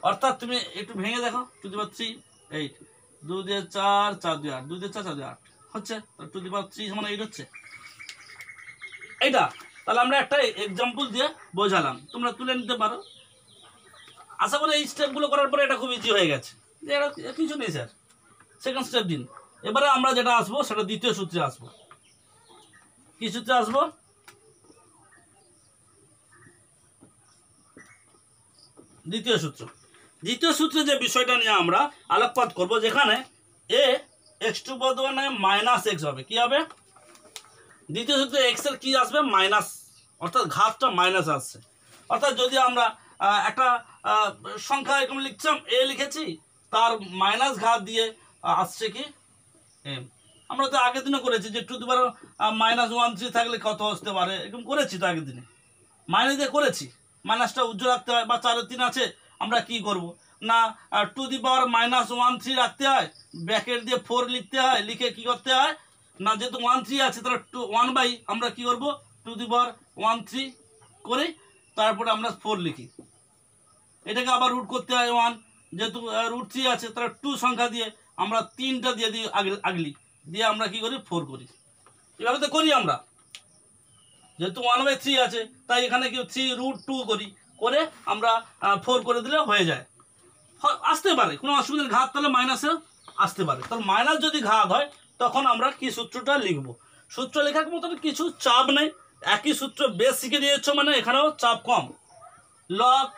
অর্থাৎ তুমি একটু ভেঙে দেখো, টু দি পাওয়ার 3 8, 2 দিয়ে 4 4 দিয়ে 8, 2 দিয়ে 4 4 দিয়ে 8 হচ্ছে, টু দি পাওয়ার 3 সমান 8 হচ্ছে এইটা। তাহলে আমরা একটা এক্সাম্পল দিয়ে বোঝালাম, তোমরা তুলে নিতে পারো। আশা করি এই স্টেপগুলো করার পরে এটা খুব ইজি হয়ে গেছে, যে এটা কিছু নেই স্যার, সেকেন্ড স্টেপ দিন। এবারে আমরা যেটা আসবো সেটা দ্বিতীয় সূত্রে আসবো। কি সূত্রে আসবো, দ্বিতীয় সূত্র। দ্বিতীয় সূত্রে যে বিষয়টা নিয়ে আমরা আলোকপাত করব, যেখানে এ এক্স টু বর্ধমানে মাইনাস এক্স হবে, কি হবে দ্বিতীয় সূত্রে এক্স এর কি আসবে মাইনাস, অর্থাৎ ঘাতটা মাইনাস আসছে। অর্থাৎ যদি আমরা একটা সংখ্যা এরকম লিখছিলাম এ লিখেছি, তার মাইনাস ঘাত দিয়ে আসছে কি এম। আমরা তো আগের দিনও করেছি যে টু দি পাওয়ার -1 3 থাকলে কত আসতে পারে, এরকম করেছি তো আগের দিনে, মাইনাস দিয়ে করেছি, মাইনাসটা উজ্জ্বল রাখতে হয়, বা 4 3 আছে আমরা কি করব না টু দি পাওয়ার -1 3 রাখতে হয়, ব্র্যাকেট দিয়ে 4 লিখতে হয়, লিখে কি করতে হয় না যেহেতু 1 3 আছে তাহলে 1 বাই আমরা কি করব টু দি পাওয়ার 1 3 করে তারপরে আমরা 4 লিখি, এটাকে আবার রুট করতে হয় 1, যেহেতু রুট 3 আছে তাহলে 2 সংখ্যা দিয়ে আমরা 3টা দিয়ে দিই আগলি দিয়ে আমরা কি করি 4 করি, এভাবে তো করি আমরা। যেহেতু 1/3 আছে তাই এখানে কি 3√2 করি, করে আমরা 4 করে দিলে হয়ে যায়, আসতে পারে কোনো অসুবিধার ঘাত তাহলে মাইনাসে আসতে পারে। তাহলে মাইনাস যদি ঘাত হয় তখন আমরা কি সূত্রটা লিখব, সূত্র লেখার মতন কিছু চাপ নেই, একই সূত্র বেস শিখে দিয়েছ মানে এখানেও চাপ কম, log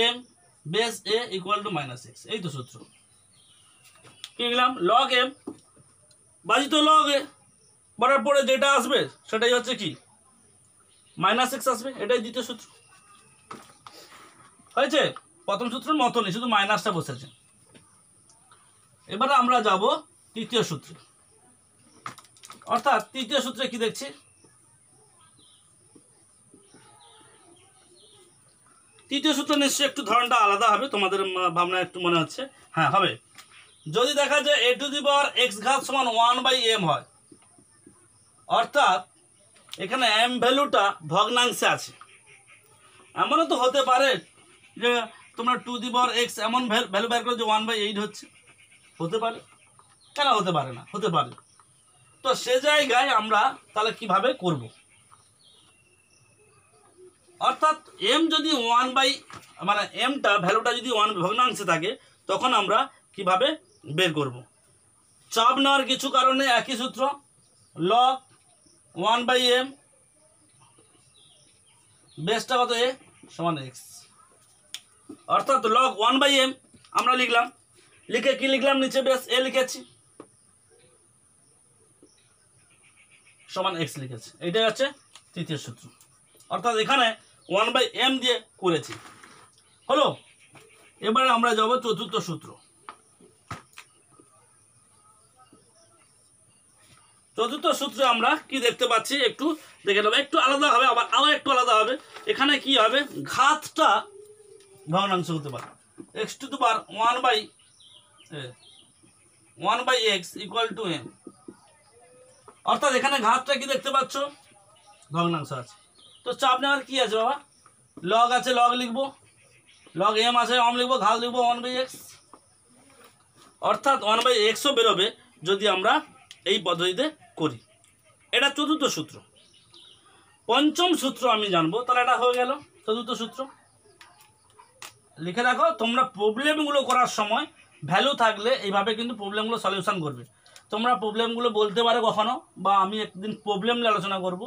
m base a equal to -x, এই তো সূত্র। কি লিখলাম লগ এম বাজিত লগ এ বলার পরে যেটা আসবে সেটাই হচ্ছে কি -x আসবে, এটাই দ্বিতীয় সূত্র হয়েছে। প্রথম সূত্রের মতনই, শুধু মাইনাসটা বসেছে। এবারে আমরা যাব তৃতীয় সূত্রে, অর্থাৎ তৃতীয় সূত্রে কি দেখছি তৃতীয় সূত্র নিশ্চয়ই একটু ধরনটা আলাদা হবে, তোমাদের ভাবনা একটু মনে হচ্ছে, হ্যাঁ হবে। যদি দেখা যায় a two the power x ঘাত সমান 1/m হয়, অর্থাৎ এখানে m ভ্যালুটা ভগ্নাংশে আছে, এমনও তো হতে পারে যে তোমরা টু দি পাওয়ার x এমন ভ্যালু বের করো যে 1/8 হচ্ছে, হতে পারে, কেন হতে পারে না, হতে পারে। তো সে জায়গায় আমরা তাহলে কিভাবে করব, অর্থাৎ এম যদি 1 মানে এমটা ভ্যালুটা যদি 1 ভগ্নাংশে থাকে তখন আমরা কিভাবে বের করব? চাপ নেওয়ার কিছু কারণে একই সূত্র, লগ 1/m বেসটা কত এ সমান এক্স, অর্থাৎ লগ 1/m আমরা লিখলাম, লিখে কি লিখলাম নিচে বেস এ লিখেছি সমান এক্স লিখেছি। এইটাই হচ্ছে তৃতীয় সূত্র, অর্থাৎ এখানে 1/m দিয়ে করেছি। হলো, এবারে আমরা যাব চতুর্থ সূত্র। চতুর্থ সূত্রে আমরা কি দেখতে পাচ্ছি একটু দেখে নেব, একটু আলাদা হবে, আবার একটু আলাদা হবে। এখানে কি হবে, ঘাতটা ভগ্নাংশ হতে পারে, x two the power 1/x equal to m, অর্থাৎ এখানে ঘাতটা কি দেখতে পাচ্ছ ভগ্নাংশ আছে। তো চাপ নেওয়ার কি আছে বাবা, লগ আছে লগ লিখবো, লগ m আছে m লিখবো, ঘাত লিখবো 1/x, অর্থাৎ 1/xও বেরোবে যদি আমরা এই পদ্ধতিতে করি। এটা চতুর্থ সূত্র। পঞ্চম সূত্র আমি জানবো, তাহলে এটা হয়ে গেল চতুর্থ সূত্র। লিখে রাখো, তোমরা প্রবলেমগুলো করার সময় ভ্যালু থাকলে এইভাবে কিন্তু প্রবলেমগুলো সলিউশন করবে। তোমরা প্রবলেমগুলো বলতে পারো কখনো, বা আমি একদিন প্রবলেম নিয়ে আলোচনা করব,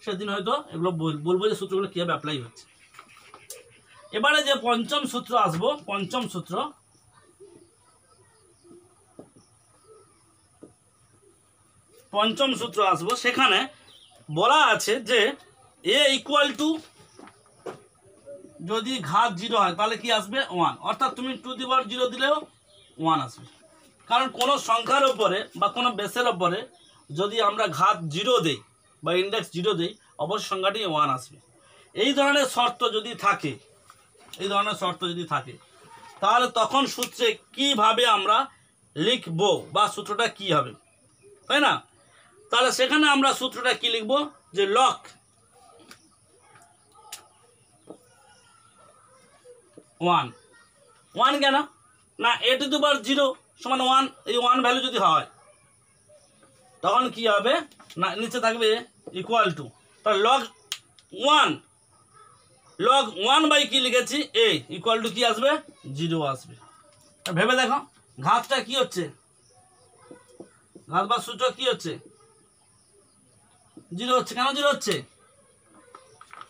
সেদিন হয়তো এগুলো বলবো যে সূত্রগুলো কীভাবে অ্যাপ্লাই হচ্ছে। এবারে যে পঞ্চম সূত্র আসবো, পঞ্চম সূত্র আসবো, সেখানে বলা আছে যে এ ইকুয়াল টু যদি ঘাত 0 হয় তাহলে কি আসবে 1, অর্থাৎ তুমি টু দি পাওয়ার 0 দিলেও 1 আসবে। কারণ কোনো সংখ্যার ওপরে বা কোনো বেসের ওপরে যদি আমরা ঘাত 0 দেই বা ইন্ডেক্স 0 দেই, অবশ্যই সংখ্যাটি 1 আসবে। এই ধরনের শর্ত যদি থাকে, তাহলে তখন সূত্রে কিভাবে আমরা লিখব বা সূত্রটা কি হবে, তাই না? তাহলে সেখানে আমরা সূত্রটা কি লিখব, যে লগ 1 কেন না, a টু দি পাওয়ার 0 সমান 1, এই 1 ভ্যালু যদি হয় তখন কি হবে না, নিচে থাকবে ইকুয়াল টু, তাহলে লগ 1 বাই কি লিখেছি a ইকুয়াল টু কি আসবে 0 আসবে। ভেবে দেখো ঘাতটা কি হচ্ছে, ঘাত বা সূত্র কি হচ্ছে 0 হচ্ছে। কেন 0 হচ্ছে,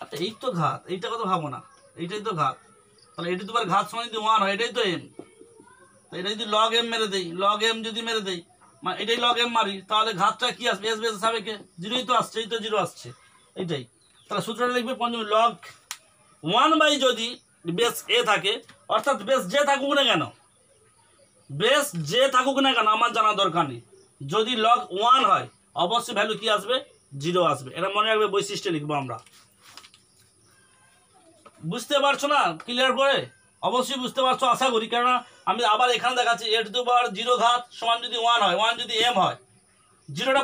আচ্ছা এই তো ঘাত, এইটা কথা ভাবো না, এইটাই তো ঘাত। তাহলে এটি তোমার ঘাত সমান যদি 1 হয়, এটাই তো m, তো এটা যদি লগ m মেরে দেই, লগ m যদি মেরে দেই, মানে এটাই লগ m মারি, তাহলে ঘাতটা কি আসবে এস বেস সাবেকে 0ই তো আসছে, এই তো 0 আসছে, এইটাই। তাহলে সূত্রটা লিখবে পঞ্চম, লগ 1 বাই যদি বেস a থাকে, অর্থাৎ বেস যে থাকুক না কেন, আমার জানা দরকার নেই, যদি লগ 1 হয় অবশ্যই ভ্যালু কি আসবে 0 আসবে। এটা মনে রাখবে, বৈশিষ্ট্য লিখবো আমরা। বুঝতে পারছো না ক্লিয়ার করে? অবশ্যই বুঝতে পারছো আশা করি, কেননা আমি আবার এখানে দেখাচ্ছি a টু দি পাওয়ার 0 ঘাত সমান যদি 1 হয়, 1 যদি m হয়, 0টা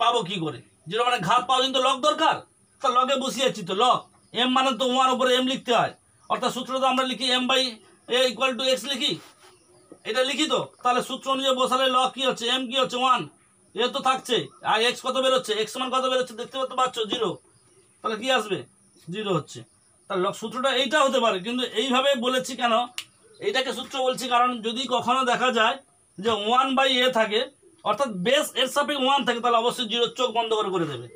পাবো কি করে, 0 মানে ঘাত পাওয়ার জন্য লগ দরকার, তো লগে বসিয়েছি, তো লগ m মানে তো 1 উপরে m লিখতে হয়, অর্থাৎ সূত্রটা আমরা লিখি m/a ইকুয়াল টু x লিখি, এটা লিখি তো। তাহলে সূত্র অনুযায়ী বসালে লগ কি হচ্ছে, m কি হচ্ছে 1, এ তো থাকছে, আর x কত বেরোচ্ছে, x সমান কত বেরোচ্ছে দেখতে পাচ্ছ 0, তাহলে কি আসবে 0 হচ্ছে। তাহলে সূত্রটা এইটা হতে পারে, কিন্তু এইভাবে বলেছি কেন, এইটাকে সূত্র বলছি কারণ যদি কখনো দেখা যায় যে 1/a থাকে, অর্থাৎ বেস এর সাপেক্ষে 1 থাকে, তাহলে অবশ্যই 0 চোখ বন্ধ করে দেবে।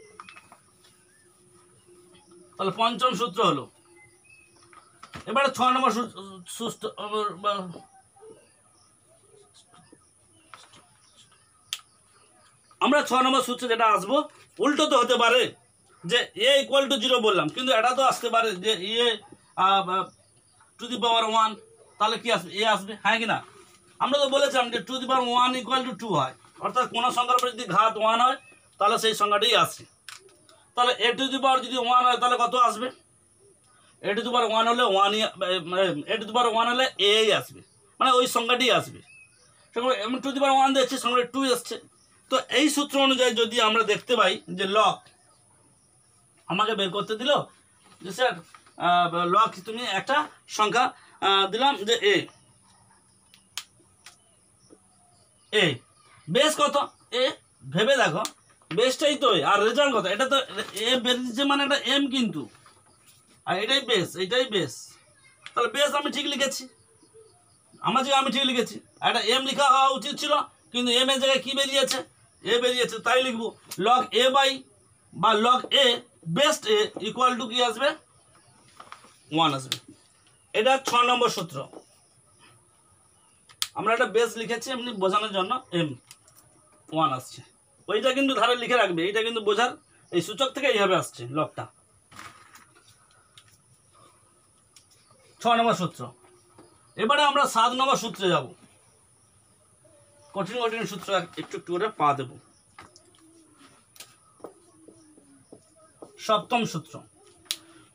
তাহলে পঞ্চম সূত্র হলো। এবারে 6 নম্বর সূত্র, আমরা 6 নম্বর সূত্রে যেটা আসবো, উল্টো তো হতে পারে যে a ইকুয়াল টু 0 বললাম, কিন্তু এটা তো আসতে পারে যে a টু দি পাওয়ার 1, তাহলে কি আসবে a আসবে, হ্যাঁ কি না? আমরা তো বলেছিলাম যে two the power 1 equal to 2 হয়, অর্থাৎ কোনো সংখ্যার উপর যদি ঘাত 1 হয় তাহলে সেই সংখ্যাটাই আসে। তাহলে a টু দি পাওয়ার যদি 1 হয় তাহলে কত আসবে, a টু দি পাওয়ার 1 হলে a টু দি পাওয়ার 1 হলে a আসবে, মানে ওই সংখ্যাটি আসবে। সেগুলো এমন টু দি পাওয়ার 1 দিচ্ছে, সংখ্যাটা 2 আসছে। তো এই সূত্র অনুযায়ী যদি আমরা দেখতে পাই যে লগ আমাকে বের করতে দিল যে স্যার লগ তুমি একটা সংখ্যা দিলাম যে এ বেস কত এ, ভেবে দেখো বেসটাই তো আর রেজাল্ট কত, এটা তো এ বের দিচ্ছে মানে এটা এম, কিন্তু আর এটাই বেস, এইটাই বেস। তাহলে বেস আমি ঠিক লিখেছি, আমার জায়গায় আমি ঠিক লিখেছি। একটা এম লেখা হওয়া উচিত ছিল, কিন্তু এম এর জায়গায় কী বেরিয়েছে, এ বেরিয়েছে, তাই লিখবো লগ এ বাই বা log a base A equal to কী আসবে 1 আসবে। এটা 6 নম্বর সূত্র। আমরা একটা বেস লিখেছি এমনি বোঝানোর জন্য, এম 1 আসছে। ওইটা কিন্তু ধারে লিখে রাখবে, এইটা কিন্তু বোঝার, এই সূচক থেকে এইভাবে আসছে লগটা। 6 নম্বর সূত্র। এবারে আমরা 7 নম্বর সূত্রে যাব। কঠিন কঠিন সূত্র একটু একটু করে পা দেব। সপ্তম সূত্র।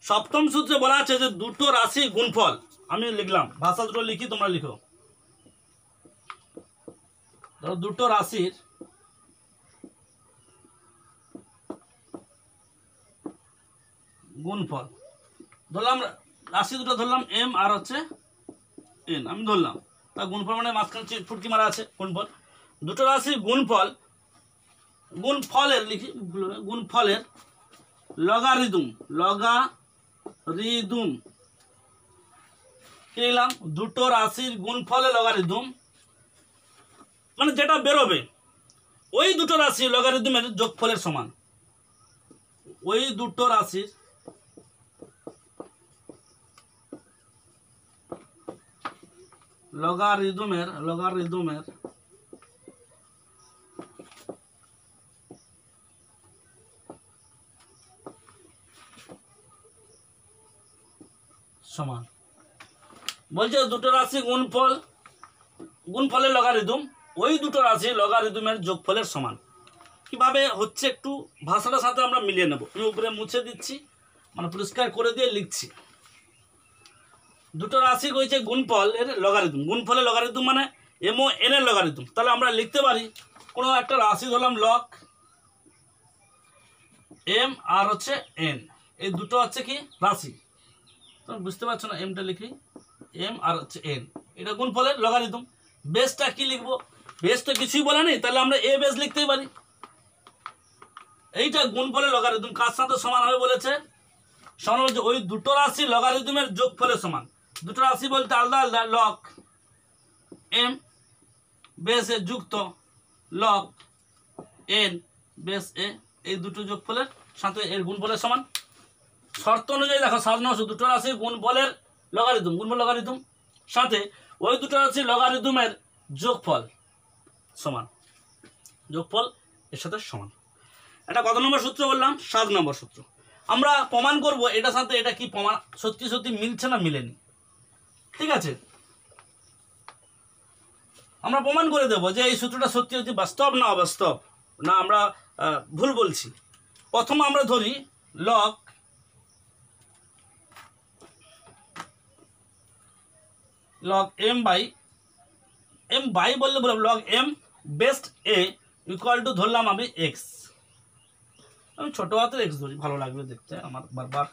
সপ্তম সূত্রে বলা আছে যে দুটো রাশি গুণফল, আমি লিখলাম, ভাষা দুটো লিখি, তোমরা লিখো। ধরো দুটো রাশির গুণফল, ধরলাম রাশি দুটো, ধরলাম এম আর হচ্ছে এন, আমি ধরলাম। তা গুণফল মানে মাঝখানে ফুটকি মারা আছে, গুণফল। দুটো রাশির গুণফল, গুণফলের লিখি, গুণফলের লগারিদম, লগারিদম কি লিখলাম, দুটো রাশির গুণফলের লগারিদম মানে যেটা বেরোবে ওই দুটো রাশি লগারিদমের যোগফলের সমান। ওই দুটো রাশির লগারিদমের সমান। বলছে দুটো রাশি গুণফলের লগারিদম ওই দুটো রাশি লগারিদমের যোগফলের সমান। কিভাবে হচ্ছে একটু ভাষাটার সাথে আমরা মিলিয়ে নেব। আমি উপরে মুছে দিচ্ছি, মানে পরিষ্কার করে দিয়ে লিখছি। দুটো রাশি হয়েছে গুণফলের লগারিদম, গুণফলের লগারিদম মানে এম ও এন এর লগারিদম। তাহলে আমরা লিখতে পারি কোনো একটা রাশি ধরলাম লগ এম আর হচ্ছে এন, এই দুটো হচ্ছে কি রাশি। তোমরা বুঝতে পারছো না, এমটা লিখি, এম আর হচ্ছে এন, এটা গুণফলের লগারিদম। বেসটা কি লিখবো, বেস তো কিছুই বলা নেই, তাহলে আমরা এ বেস লিখতেই পারি। এইটা গুণফলের লগারিদম কার সাথে সমান হবে বলেছে, সমান বলছে ওই দুটো রাশি লগারিদমের যোগফলের সমান। দুটো রাশি বলতে আলাদা আলাদা, লগ এম বেস এ যুক্ত লগ এন বেস এ, এই দুটো যোগফলের সাথে এর গুণফলের সমান। শর্ত অনুযায়ী দেখো 7 নম্বর, দুটো রাশি গুণফলের লগারিদম, গুণফল লগারিদম সাথে ওই দুটো রাশি লগারিদমের যোগফল সমান, যোগফল এর সাথে সমান। এটা কত নম্বর সূত্র বললাম, 7 নম্বর সূত্র। আমরা প্রমাণ করব এটার সাথে এটা কি প্রমাণ সত্যি সত্যি মিলছে না মিলেনি। ঠিক আছে, আমরা প্রমাণ করে দেব যে এই সূত্রটা সত্যি সত্যি বাস্তব না অবাস্তব, না আমরা ভুল বলছি। প্রথম আমরা ধরি লগ এম বাই বললে বললাম log M base A equal to ধরলাম আমি এক্স, আমি ছোট হাতের এক্স ধরি, ভালো লাগবে দেখতে আমার বারবার,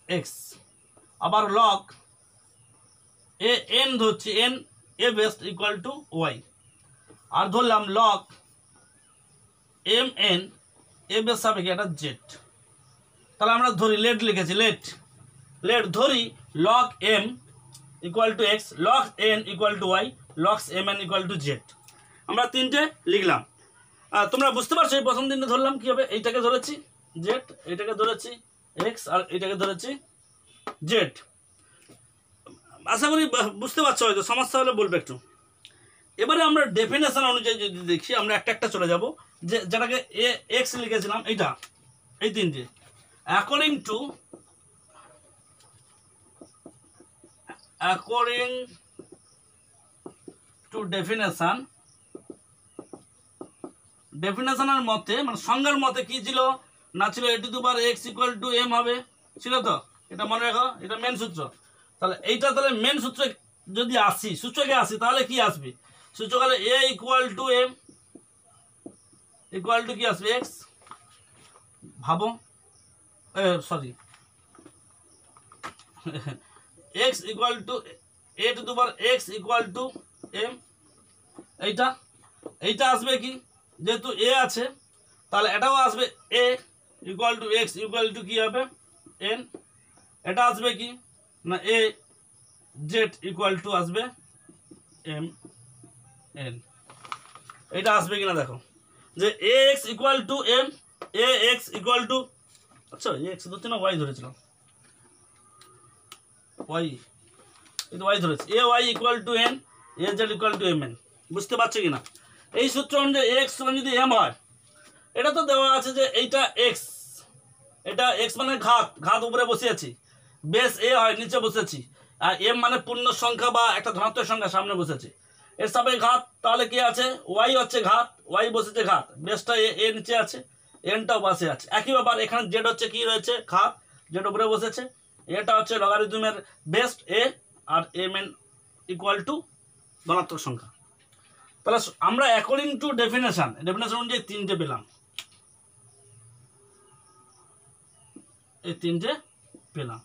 এক্স। আবার লগ এ এন ধরছি, n a base equal to y. আর ধরলাম log M N a base হবে কি এটা জেড। তাহলে আমরা ধরি লেট লিখেছি, লেট ধরি log M equal to X, log N equal to Y, logs M N equal to Z. আমরা তিনটে লিখলাম। তোমরা বুঝতে পারছো এই প্রথম তিনটে ধরলাম কি হবে, এইটাকে ধরেছি জেড, এইটাকে ধরেছি এক্স, আর এইটাকে ধরেছি জেড। আশা করি বুঝতে পারছো, হয়তো সমস্যা হলে বলবে একটু। এবারে আমরা ডেফিনেশন অনুযায়ী যদি দেখি, আমরা একটা একটা চলে যাব, যে যেটাকে এ এক্স লিখেছিলাম এইটা, এই তিনটে অ্যাকর্ডিং টু ডেফিনেশনের মতে, মানে সংজ্ঞার মতে কি ছিল না ছিল, a to the power x equal to m হবে, ছিল তো? এটা মনে রাখো, এটা মেন সূত্র। তাহলে এইটা তাহলে মেন সূত্রে যদি আসি, সূচকে আসি, তাহলে কি আসবে, সূচক হলে a equal to m equal to কি আসবে এক্স, ভাবো, sorry, x equal to a to the power x equal to m. এইটা আসবে কি, যেহেতু এ আছে তাহলে এটাও আসবে a equal to x equal to কি হবে এন, এটা আসবে কি না এ জেড ইকুয়াল টু আসবে এম এন। এটা আসবে কিনা দেখো, যে a x equal to m, a x equal to, আচ্ছা এ এক্স ধরছি না ওয়াই ধরেছিলাম, ওয়াই, কিন্তু ওয়াই ধরেছি, a y equal to n, a Z equal to M n. বুঝতে পারছো কিনা? এই সূত্র অনুযায়ী এ এক্স সমান যদি এম হয়, এটা তো দেওয়া আছে যে এইটা এক্স, এটা এক্স মানে ঘাত, ঘাত উপরে বসে আছি, বেস এ হয় নিচে বসেছি, আর এম মানে পূর্ণ সংখ্যা বা একটা ধনাত্মক সংখ্যা সামনে বসেছে, এর সাথে ঘাত, তাহলে কি আছে ওয়াই হচ্ছে ঘাত, ওয়াই বসেছে ঘাত, বেসটা এ নিচে আছে, এনটাও পাশে আছে। একই ব্যাপার এখানে জেড হচ্ছে কি রয়েছে ঘাত, জেড উপরে বসেছে, এটা হচ্ছে লগারিদমের বেস এ, আর এম এন ইকুয়াল টু ধনাত্মক সংখ্যা। তাহলে আমরা অ্যাকর্ডিং টু ডেফিনেশন অনুযায়ী তিনটে পেলাম, এই তিনটে পেলাম।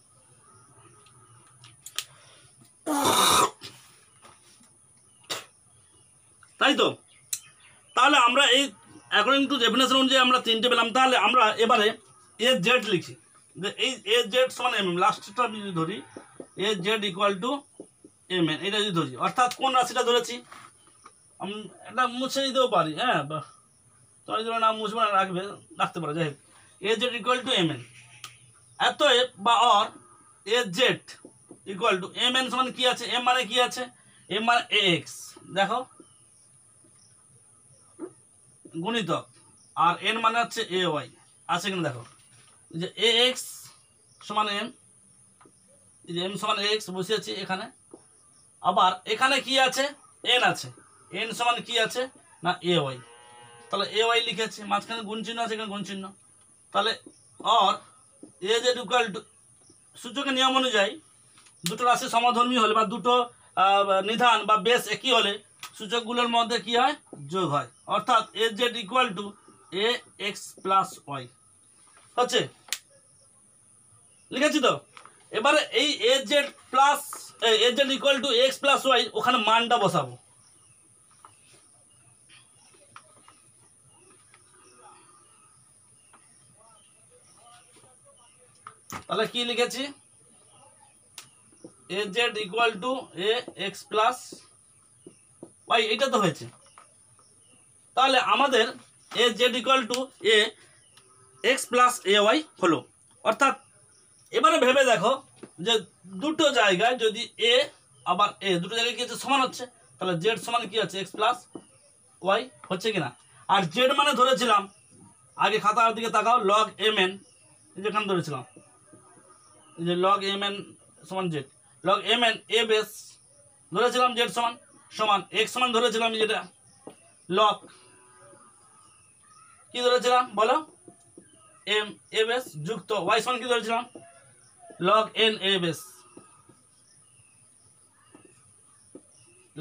তাই তো, তাহলে আমরা এই অ্যাকর্ডিং টু ডেফিনেশন অনুযায়ী আমরা তিনটে পেলাম। তাহলে আমরা এবারে এ জেড লিখি, যে এই এ জেড সমান এম এম, লাস্টটা আমি যদি ধরি A Z equal to M N, এটা যদি ধরি, অর্থাৎ কোন রাশিটা ধরেছি, আমি এটা মুছে দিতেও পারি, হ্যাঁ তোমার যদি নাম মুছবে না রাখবে, রাখতে পারো, যাই হোক A Z equal to M N, অতএব বা or A Z equal to M N সমান কি আছে, এম মানে কি আছে, এম মানে এ এক্স, দেখো গুণিতক, আর এন মানে হচ্ছে এ ওয়াই, আছে কিনা দেখো, যে এ এক্স সমান এম, এই যে এম সমান এ এক্স বসিয়েছি এখানে, আবার এখানে কি আছে এন আছে, এন সমান কি আছে না এ ওয়াই, তাহলে এ ওয়াই লিখেছি, মাঝখানে গুণ চিহ্ন আছে, এখানে গুণ চিহ্ন, তাহলে or A Z equal two, সূচকের নিয়ম অনুযায়ী দুটো রাশি সমধর্মী হলে বা দুটো নিধান বা বেস একই হলে সূচকগুলোর মধ্যে কি হয় যোগ হয়, অর্থাৎ A Z equal to A X plus Y হচ্ছে, লিখেছি তো। এবারে এই A Z plus A Z equal to X plus Y, ওখানে মানটা বসাবো, তাহলে কি লিখেছি A Z equal to A X plus Y, এইটা তো হয়েছে। তাহলে আমাদের A Z equal to A X plus A Y হলো, অর্থাৎ এবারে ভেবে দেখো যে দুটো জায়গায় যদি এ আবার এ দুটো জায়গায় কি হচ্ছে সমান হচ্ছে, তাহলে জেড সমান কি হচ্ছে এক্স প্লাস ওয়াই হচ্ছে কিনা। আর জেড মানে ধরেছিলাম, আগে খাতার দিকে তাকাও, লগ এম এন, যেখানে ধরেছিলাম যে লগ এম এন সমান Z, log M N A base ধরেছিলাম, জেড সমান সমান এক্স সমান ধরেছিলাম, যেটা লগ কি ধরেছিলাম বলো এম এ বেস যুক্ত ওয়াই সমান কি ধরেছিলাম log N A base,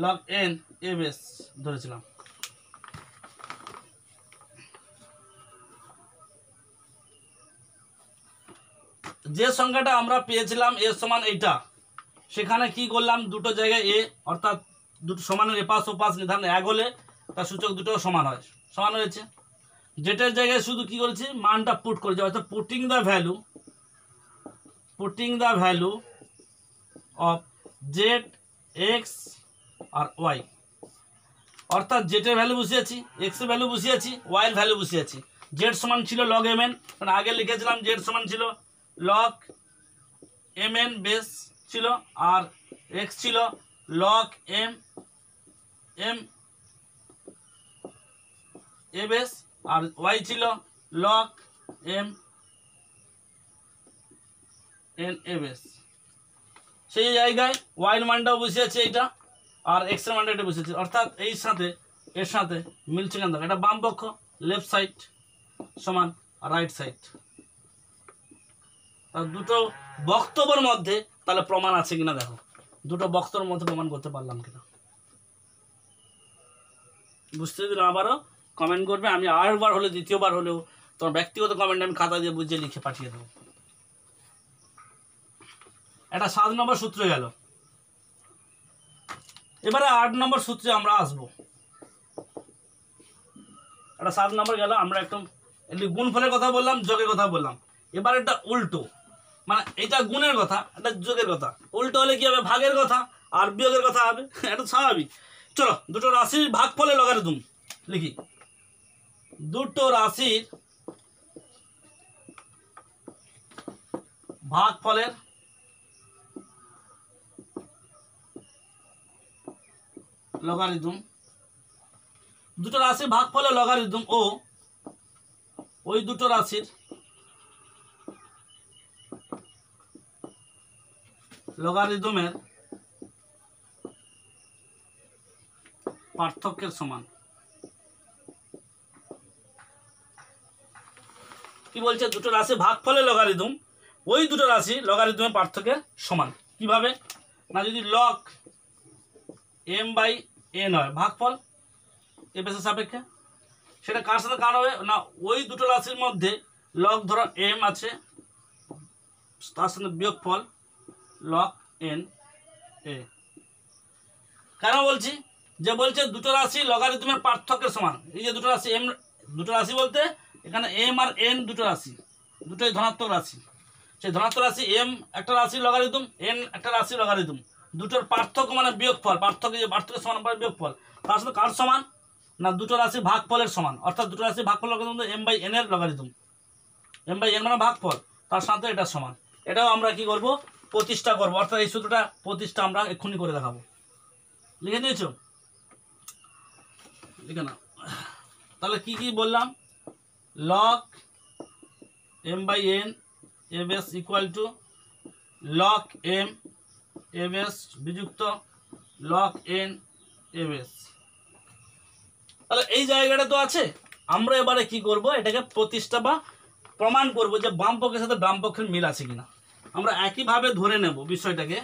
log N A base ধরেছিলাম। যে সংখ্যাটা আমরা পেয়েছিলাম এ সমান এইটা, সেখানে কি করলাম দুটো জায়গায় এ, অর্থাৎ দুটো সমানের এপাশ ওপাশ নির্ধারণ এক হলে তার সূচক দুটো সমান হয়, সমান হয়েছে। যেটার জায়গায় শুধু কি করেছি মানটা পুট করেছি, অর্থাৎ putting the value of Z X আর ওয়াই, অর্থাৎ জেডের ভ্যালু বসিয়েছি, এক্স এর ভ্যালু বসিয়েছি, ওয়াই এর ভ্যালু বসিয়েছি। জেড সমান ছিল লগ এম এন, মানে আগে লিখেছিলাম জেড সমান ছিল লগ এম এন বেস ছিল, আর এক্স ছিল log M M A base, আর ওয়াই ছিল log M N A base. সেই জায়গায় ওয়াই এর মানটাও বসিয়েছে এইটা, আর এক্স এর মানটা এটা বসিয়েছে, অর্থাৎ এই সাথে এর সাথে মিলছে কেন, এটা বাম পক্ষ লেফট সাইড সমান রাইট সাইড, দুটো বক্তব্যের মধ্যে তাহলে প্রমাণ আছে কিনা দেখো, দুটো বক্তব্যের মধ্যে প্রমাণ করতে পারলাম কিনা, বুঝতে দিলাম। আবারও কমেন্ট করবে, আমি আরেকবার হলে দ্বিতীয়বার হলেও তোমার ব্যক্তিগত কমেন্ট আমি খাতা দিয়ে বুঝিয়ে লিখে পাঠিয়ে দেবো। এটা 7 নম্বর সূত্রে গেল। এবারে 8 নম্বর সূত্রে আমরা আসবো। এটা 7 নম্বর গেল, আমরা একদম গুণফলের কথা বললাম, যোগের কথা বললাম। এবার এটা উল্টো, মানে এটা গুণের কথা, এটা যোগের কথা, উল্টো হলে কি হবে ভাগের কথা আর বিয়োগের কথা হবে, এটা স্বাভাবিক। চলো দুটো রাশির ভাগফলে লগারিদম লিখি। দুটো রাশির ভাগফলের লগারিদম, দুটো রাশির ভাগফলের লগারিদম ও ওই দুটো রাশির লগারিদমের পার্থক্যের সমান। কি বলছে? দুটো রাশি ভাগফলের লগারিদম ওই দুটো রাশি লগারিদমের পার্থক্যের সমান। কিভাবে না, যদি লগ m/n হয় ভাগফল f এর সাপেক্ষে, সেটা কার সাথে কার হবে না, ওই দুটো রাশির মধ্যে লগ ধরো m আছে, তার সাথে বিয়োগফল log n a। কেন বলছি? যে বলছে দুটো রাশি লগারিদমের পার্থক্যের সমান। এই যে দুটো রাশি m, দুটো রাশি বলতে এখানে m আর n দুটো রাশি, দুটোই ধনাত্মক রাশি। সেই ধনাত্মক রাশি m একটা রাশির লগারিদম, n একটা রাশির লগারিদম, দুটোর পার্থক্য মানে বিয়োগফল, পার্থক্য যে পার্থক্য সমান মানে বিয়োগফল, তার সাথে কার সমান না দুটো রাশির ভাগফলের সমান। অর্থাৎ দুটো রাশির ভাগফল লগারিদম m/n এর লগারিদম, m/n মানে ভাগফল, তার সাথে এটা সমান। এটাও আমরা কি করব? প্রতিষ্ঠা করবো, অর্থাৎ এই সূত্রটা প্রতিষ্ঠা আমরা এক্ষুনি করে দেখাবো। লিখে নিয়েছো? লিখে না। তাহলে কি কি বললাম? log m/n a base equal to log m a base বিযুক্ত log n a base। তাহলে এই জায়গাটা তো আছে, আমরা এবারে কি করব? এটাকে প্রতিষ্ঠা বা প্রমাণ করব যে বাম পক্ষের সাথে ডান পক্ষের মিল আছে কিনা। আমরা একইভাবে ধরে নেব, বিষয়টাকে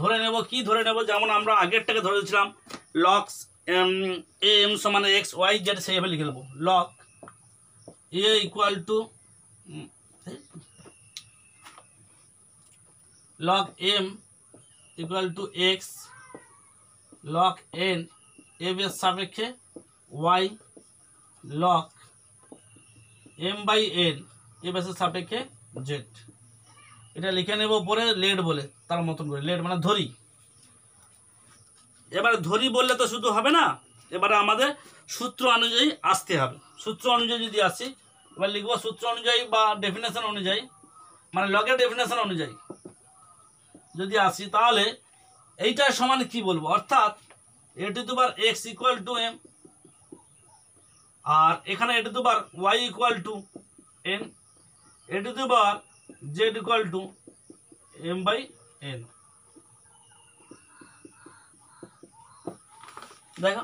ধরে নেব। কি ধরে নেব? যেমন আমরা আগেরটাকে ধরেছিলাম log m সমান x y z, সেইভাবে লিখে নেব log a equal to log m equal to x log n a এর সাপেক্ষে y log m/n a এর সাপেক্ষে z। এটা লিখে নেব পরে লেড বলে, তার মতন করে। লেড মানে ধরি। এবারে ধরি বললে তো শুধু হবে না, এবারে আমাদের সূত্র অনুযায়ী আসতে হবে। সূত্র অনুযায়ী যদি আসি, এবার লিখবো সূত্র অনুযায়ী বা ডেফিনেশন অনুযায়ী, মানে লগের ডেফিনেশন অনুযায়ী যদি আসি, তাহলে এইটার সমান কি বলবো? অর্থাৎ a⁴x ইকুয়াল টু m, আর এখানে a⁴y equal to n, a⁴z equal to m/n। দেখো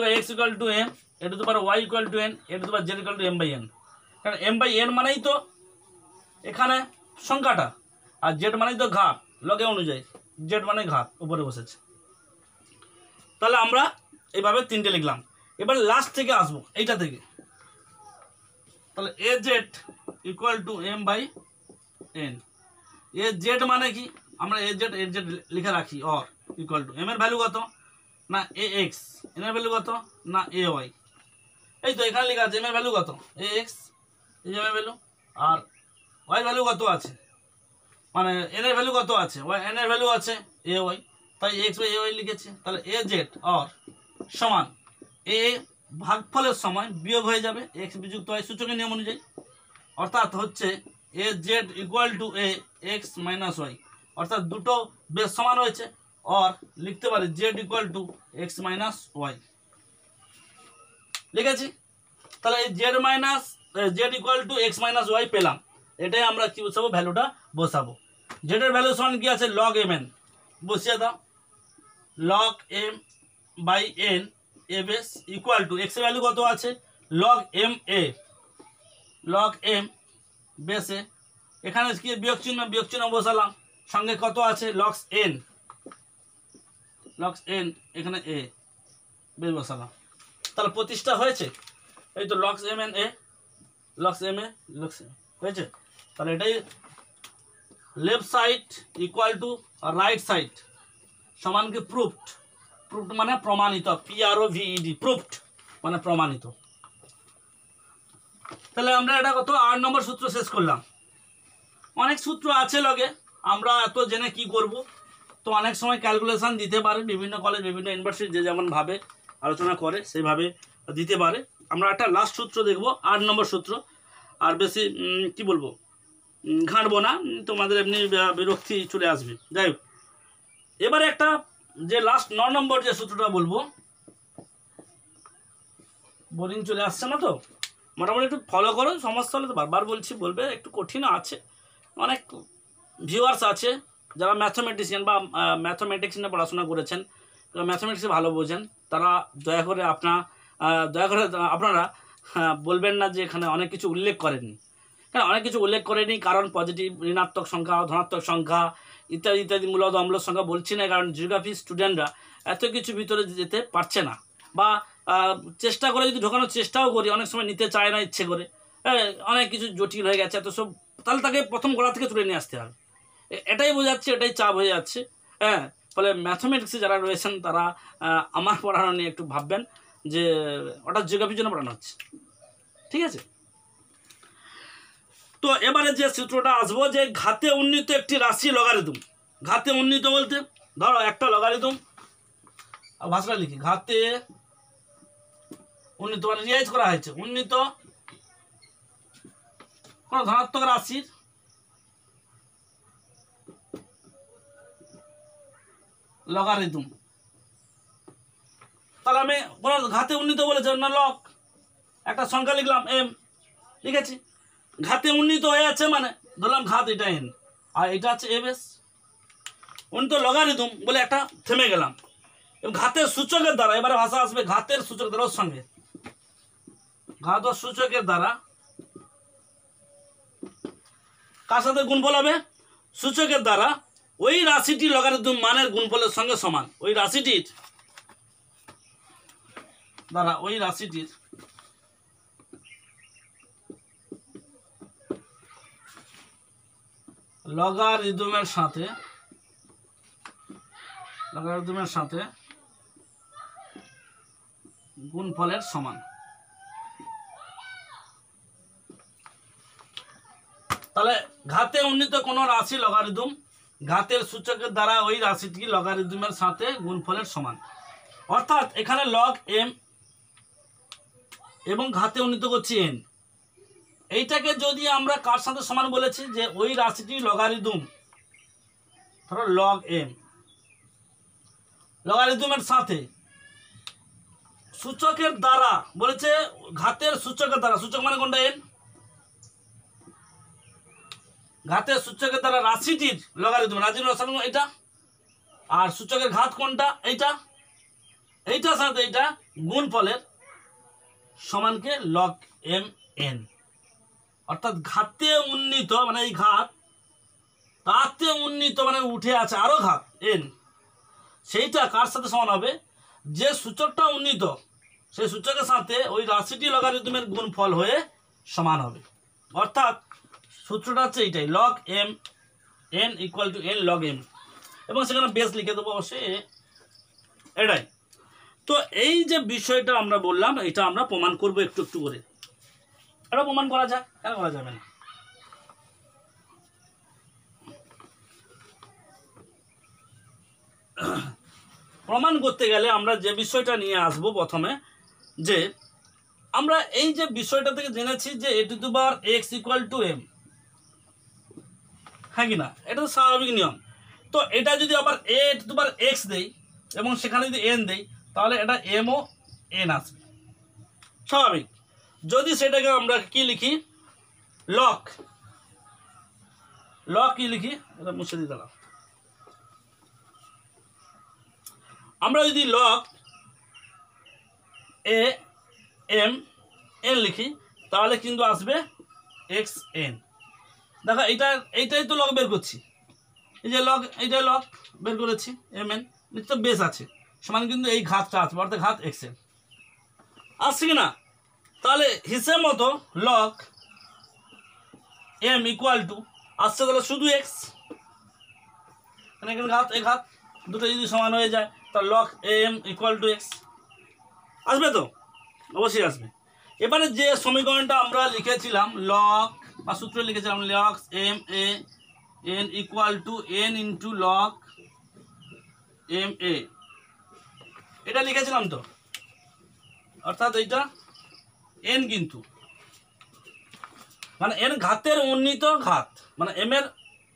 a⁴x equal to m, a⁴y equal to n, a⁴z equal to m/n। কারণ m/n মানেই তো এখানে সংখ্যাটা, আর z মানেই তো ঘাত, লগে অনুযায়ী z মানে ঘাত উপরে বসেছে। তাহলে আমরা এইভাবে তিনটে লিখলাম। এবার লাস্ট থেকে আসবো, এইটা থেকে। তাহলে az equal to m/n। az মানে কি? আমরা az লিখে রাখি, অর ইকুয়াল টু m এর ভ্যালু কত না ax, n এর ভ্যালু কত না ay। এই তো এখানে লেখা আছে m এর ভ্যালু কত ax, এই m এর ভ্যালু, আর y এর ভ্যালু কত আছে, মানে n এর ভ্যালু কত আছে, n এর ভ্যালু আছে ay, তাই x/ay লিখেছি। তাহলে az অর সমান a ভাগফলের সময় বিয়োগ হয়ে যাবে x বিযুক্ত y সূচকের নিয়ম অনুযায়ী, অর্থাৎ হচ্ছে az equal to a x minus y, অর্থাৎ দুটো বেশ সমান হয়েছে, অর লিখতে পারি z equal to x minus y লিখেছি। তাহলে এই z equal to x minus y পেলাম। এটাই আমরা কি বসাবো? ভ্যালুটা বসাবো। z এর ভ্যালু সমান কি আছে? log mn বসিয়ে দাও, log m/n a base equal to x এর ভ্যালু কত আছে log m a, log m বেসে এখানে কি বিয়োগ চিহ্ন বসালাম, সঙ্গে কত আছে log n, এখানে a বেস বসালাম। তাহলে প্রতিষ্ঠা হয়েছে, এই তো log mn a, log m a হয়েছে। তাহলে এটাই left side equal to right side সমান কি প্রুফড, প্রুফড মানে প্রমাণিত, PROVED, প্রুফড মানে প্রমাণিত। তাহলে আমরা এটা কত 8 নম্বর সূত্র শেষ করলাম। অনেক সূত্র আছে লগে, আমরা এত জেনে কি করব। তো অনেক সময় ক্যালকুলেশন দিতে পারে, বিভিন্ন কলেজ বিভিন্ন ইউনিভার্সিটি যে যেমন ভাবে আলোচনা করে সেইভাবে দিতে পারে। আমরা একটা লাস্ট সূত্র দেখব, 8 নম্বর সূত্র। আর বেশি কি বলবো ঘাঁটবো না, তোমাদের এমনি বিরক্তি চলে আসবে। যাই হোক, এবারে একটা যে লাস্ট 9 নম্বর যে সূত্রটা বলবো, বোরিং চলে আসছে না তো, মোটামুটি একটু ফলো করো। সমস্যা হলে তো বারবার বলছি, বলবে একটু কঠিন আছে। অনেক ভিউয়ার্স আছে যারা ম্যাথমেটিশিয়ান বা ম্যাথমেটিক্স নিয়ে পড়াশোনা করেছেন, ম্যাথমেটিক্সে ভালো বোঝেন, তারা দয়া করে আপনারা বলবেন না যে এখানে অনেক কিছু উল্লেখ করেননি। হ্যাঁ, অনেক কিছু উল্লেখ করেনি, কারণ পজিটিভ ঋণাত্মক সংখ্যা, ধনাত্মক সংখ্যা ইত্যাদি ইত্যাদি, মূলত অম্লর সংখ্যা বলছি না, কারণ জিওগ্রাফি স্টুডেন্টরা এত কিছু ভিতরে যেতে পারছে না, বা চেষ্টা করে যদি ঢোকানোর চেষ্টাও করি অনেক সময় নিতে চায় না ইচ্ছে করে। হ্যাঁ, অনেক কিছু জটিল হয়ে গেছে এত সব, তাহলে তাকে প্রথম গোড়া থেকে তুলে নিয়ে আসতে হবে। এটাই বোঝাচ্ছে, এটাই চাপ হয়ে যাচ্ছে। হ্যাঁ, ফলে ম্যাথমেটিক্সে যারা রয়েছেন তারা আমার পড়ানো নিয়ে একটু ভাববেন যে ওটা জিওগ্রাফির জন্য পড়ানো হচ্ছে, ঠিক আছে। তো এবারে যে সূত্রটা আসবো, যে ঘাতে উন্নীত একটি রাশি লগারিদম। ঘাতে উন্নীত বলতে ধরো একটা লগারিদম, ভাষাটা লিখি, ঘাতে উন্নীত মানে রিয়াইজ করা হয়েছে, উন্নীত কোন ধনাত্মক রাশির লগারিদম। তাহলে আমি কোন ঘাতে উন্নীত বলেছে না, লগ একটা সংখ্যা লিখলাম এম, লিখেছি। ঘাতে উন্নীত হয়ে আছে মানে ধরলাম ঘাত এটা এন, আর এটা হচ্ছে এম এস। উন্নীত লগারিদম বলে একটা থেমে গেলাম। এবং ঘাতের সূচকের দ্বারা, এবারে ভাষা আসবে ঘাতের সূচক দ্বারা, ওর সঙ্গে ঘাত ও সূচকের দ্বারা কার সাথে গুণফল হবে? সূচকের দ্বারা ওই রাশিটি লগারিদম মানের গুণফলের সঙ্গে সমান। ওই রাশিটির দ্বারা ওই রাশিটির লগারিদমের সাথে গুণফলের সমান। তাহলে ঘাতে উন্নীত কোন রাশি লগারিদম ঘাতের সূচকের দ্বারা ওই রাশিটি লগারিদমের সাথে গুণফলের সমান। অর্থাৎ এখানে লগ এম এবং ঘাতে উন্নীত করছি এন, এইটাকে যদি আমরা কার সাথে সমান বলেছি, যে ওই রাশিটি লগারিদম, ধরো লগ এম, লগারিদমের সাথে সূচকের দ্বারা বলেছে, ঘাতের সূচকের দ্বারা, সূচক মানে কোনটা? এন। ঘাতের সূচকের দ্বারা রাশিটির লগারিদম, রাশির লসাগু এটা, আর সূচকের ঘাত কোনটা? এইটা। এইটার সাথে এইটা গুণফলের সমানকে লগ এম এন। অর্থাৎ ঘাতে উন্নীত মানে এই ঘাত, তাতে উন্নীত মানে উঠে আছে আরো ঘাত এন, সেইটা কার সাথে সমান হবে? যে সূচকটা উন্নীত সেই সূচকের সাথে ওই রাশিটি লগারিদমের গুণফল হয়ে সমান হবে। অর্থাৎ সূত্রটা হচ্ছে এইটাই, log M N equal to N log M, এবং সেখানে বেস লিখে দেবো অবশ্যই এটাই। তো এই যে বিষয়টা আমরা বললাম, এটা আমরা প্রমাণ করব একটু একটু করে। এটা প্রমাণ করা যায়, কেন করা যাবে না? প্রমাণ করতে গেলে আমরা যে বিষয়টা নিয়ে আসব প্রথমে, যে আমরা এই যে বিষয়টা থেকে জেনেছি যে a to the power x equal to m, হ্যাঁ কি না? এটা তো স্বাভাবিক নিয়ম। তো এটা যদি আবার এ টু দি পাওয়ার এক্স দেই এবং সেখানে যদি এন দেই, তাহলে এটা এম ও এন আসবে, স্বাভাবিক। যদি সেটাকে আমরা কি লিখি, লক কি লিখি, এটা মুছে দিয়ে দিলাম। আমরা যদি লগ এ এম এন লিখি, তাহলে কিন্তু আসবে এক্স এন। দেখো এইটাই তো লগ বের করছি, এই যে লগ, এইটাই লগ বের করেছি এম এন, নিশ্চয় বেস আছে, সমান কিন্তু এই ঘাতটা আসবে, অর্থাৎ ঘাত এক্স এন আসছে কি না? তাহলে হিসেব মতো লগ এম ইকুয়াল টু আসছে তাহলে শুধু এক্স, এখানে ঘাত এই ঘাত দুটো যদি সমান হয়ে যায়, তাহলে log M equal to X আসবে তো, অবশ্যই আসবে। এবারে যে সমীকরণটা আমরা লিখেছিলাম লগ বা সূত্র লিখেছিলাম log m a n equal to n into log m a, এটা লিখেছিলাম তো, অর্থাৎ এইটা n কিন্তু মানে n ঘাতের উন্নীত ঘাত, মানে m এর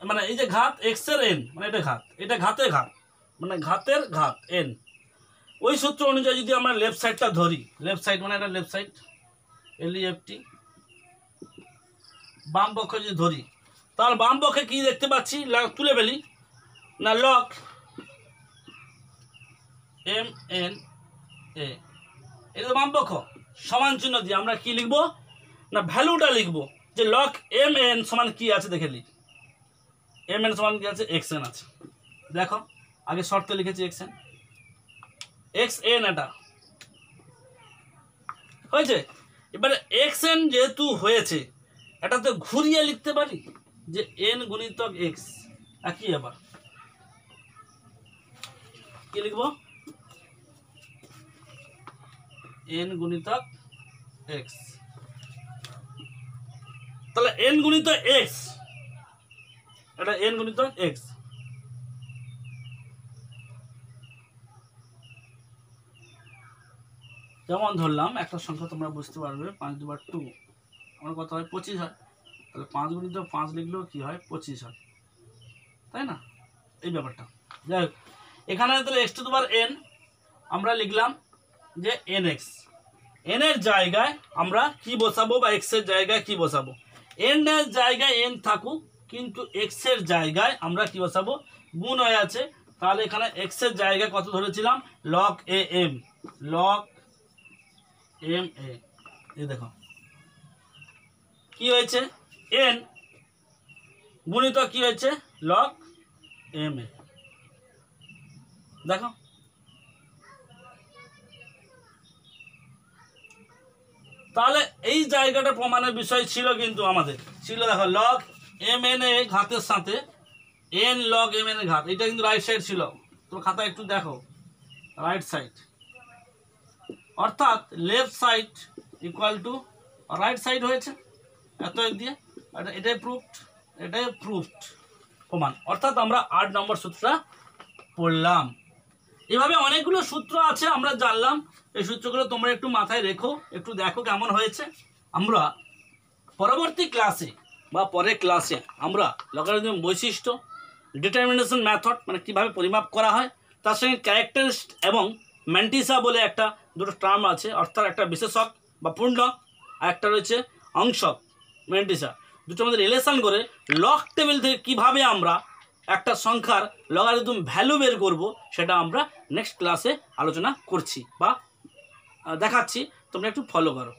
মানে এই যে ঘাত x এর n, মানে এটা ঘাত, এটা ঘাতের ঘাত, মানে ঘাতের ঘাত n। ওই সূত্র অনুযায়ী যদি আমরা লেফট সাইডটা ধরি, লেফট সাইড মানে এটা লেফট সাইড LEFT, বাম পক্ষ যদি ধরি তাহলে বাম পক্ষে কি দেখতে পাচ্ছি, তুলে ফেলি না, log m n a, এটা তো বাম পক্ষ, সমান চিহ্ন দিয়ে আমরা কি লিখবো না ভ্যালুটা লিখবো, যে log m n সমান কি আছে দেখে লিখ, m n সমান কি আছে, x n আছে। দেখো আগে শর্তে লিখেছি x n, x n এটা হয়েছে। এবারে x n যেহেতু হয়েছে, এটা তো ঘুরিয়ে লিখতে পারি যে n গুণিতক x, একই আবার কি লিখবো, n গুণিতক x, তাহলে n গুণিতক x, এটা n গুণিতক x। যেমন ধরলাম একটা সংখ্যা তোমরা বুঝতে পারবে, 5 2 2, আমার কত হয় 25 হয়, তাহলে 5 গুণিত 5 লিখলেও কি হয় 25 হয়, তাই না, এই ব্যাপারটা। যাই হোক, এখানে তাহলে x two the power n আমরা লিখলাম যে nx, n এর জায়গায় আমরা কি বসাবো, বা x এর জায়গায় কি বসাবো, n এর জায়গায় n থাকুক, কিন্তু x এর জায়গায় আমরা কি বসাবো, গুণ হয়ে আছে, তাহলে এখানে x এর জায়গায় কত ধরেছিলাম, log am, log m a, এই দেখো কি হয়েছে, n গুণিত কি হয়েছে log m a, দেখো তাহলে এই জায়গাটা প্রমাণের বিষয় ছিল, কিন্তু আমাদের ছিল দেখো log m n a ঘাতের সাথে n log m n এর ঘাত, এটা কিন্তু রাইট সাইড ছিল, তো খাতা একটু দেখো রাইট সাইড, অর্থাৎ left side equal to right side হয়েছে এত দিয়ে, এটাই প্রুফড, এটাই প্রুফড প্রমাণ, অর্থাৎ আমরা 8 নম্বর সূত্রটা পড়লাম। এভাবে অনেকগুলো সূত্র আছে আমরা জানলাম, এই সূত্রগুলো তোমরা একটু মাথায় রেখো, একটু দেখো কেমন হয়েছে। আমরা পরবর্তী ক্লাসে বা পরের ক্লাসে আমরা লগারিদম বৈশিষ্ট্য, ডিটারমিনেশন মেথড মানে কীভাবে পরিমাপ করা হয়, তার সঙ্গে ক্যারেক্টারিস্ট এবং ম্যান্টিসা বলে একটা দুটো টার্ম আছে, অর্থাৎ একটা বিশেষক বা পূর্ণক, আর একটা রয়েছে অংশক ম্যান্টিসা, দুটোর মধ্যে রিলেশন করে লগ টেবিল থেকে কীভাবে আমরা একটা সংখ্যার লগারিদম ভ্যালু বের করব, সেটা আমরা নেক্সট ক্লাসে আলোচনা করছি বা দেখাচ্ছি, তোমরা একটু ফলো করো।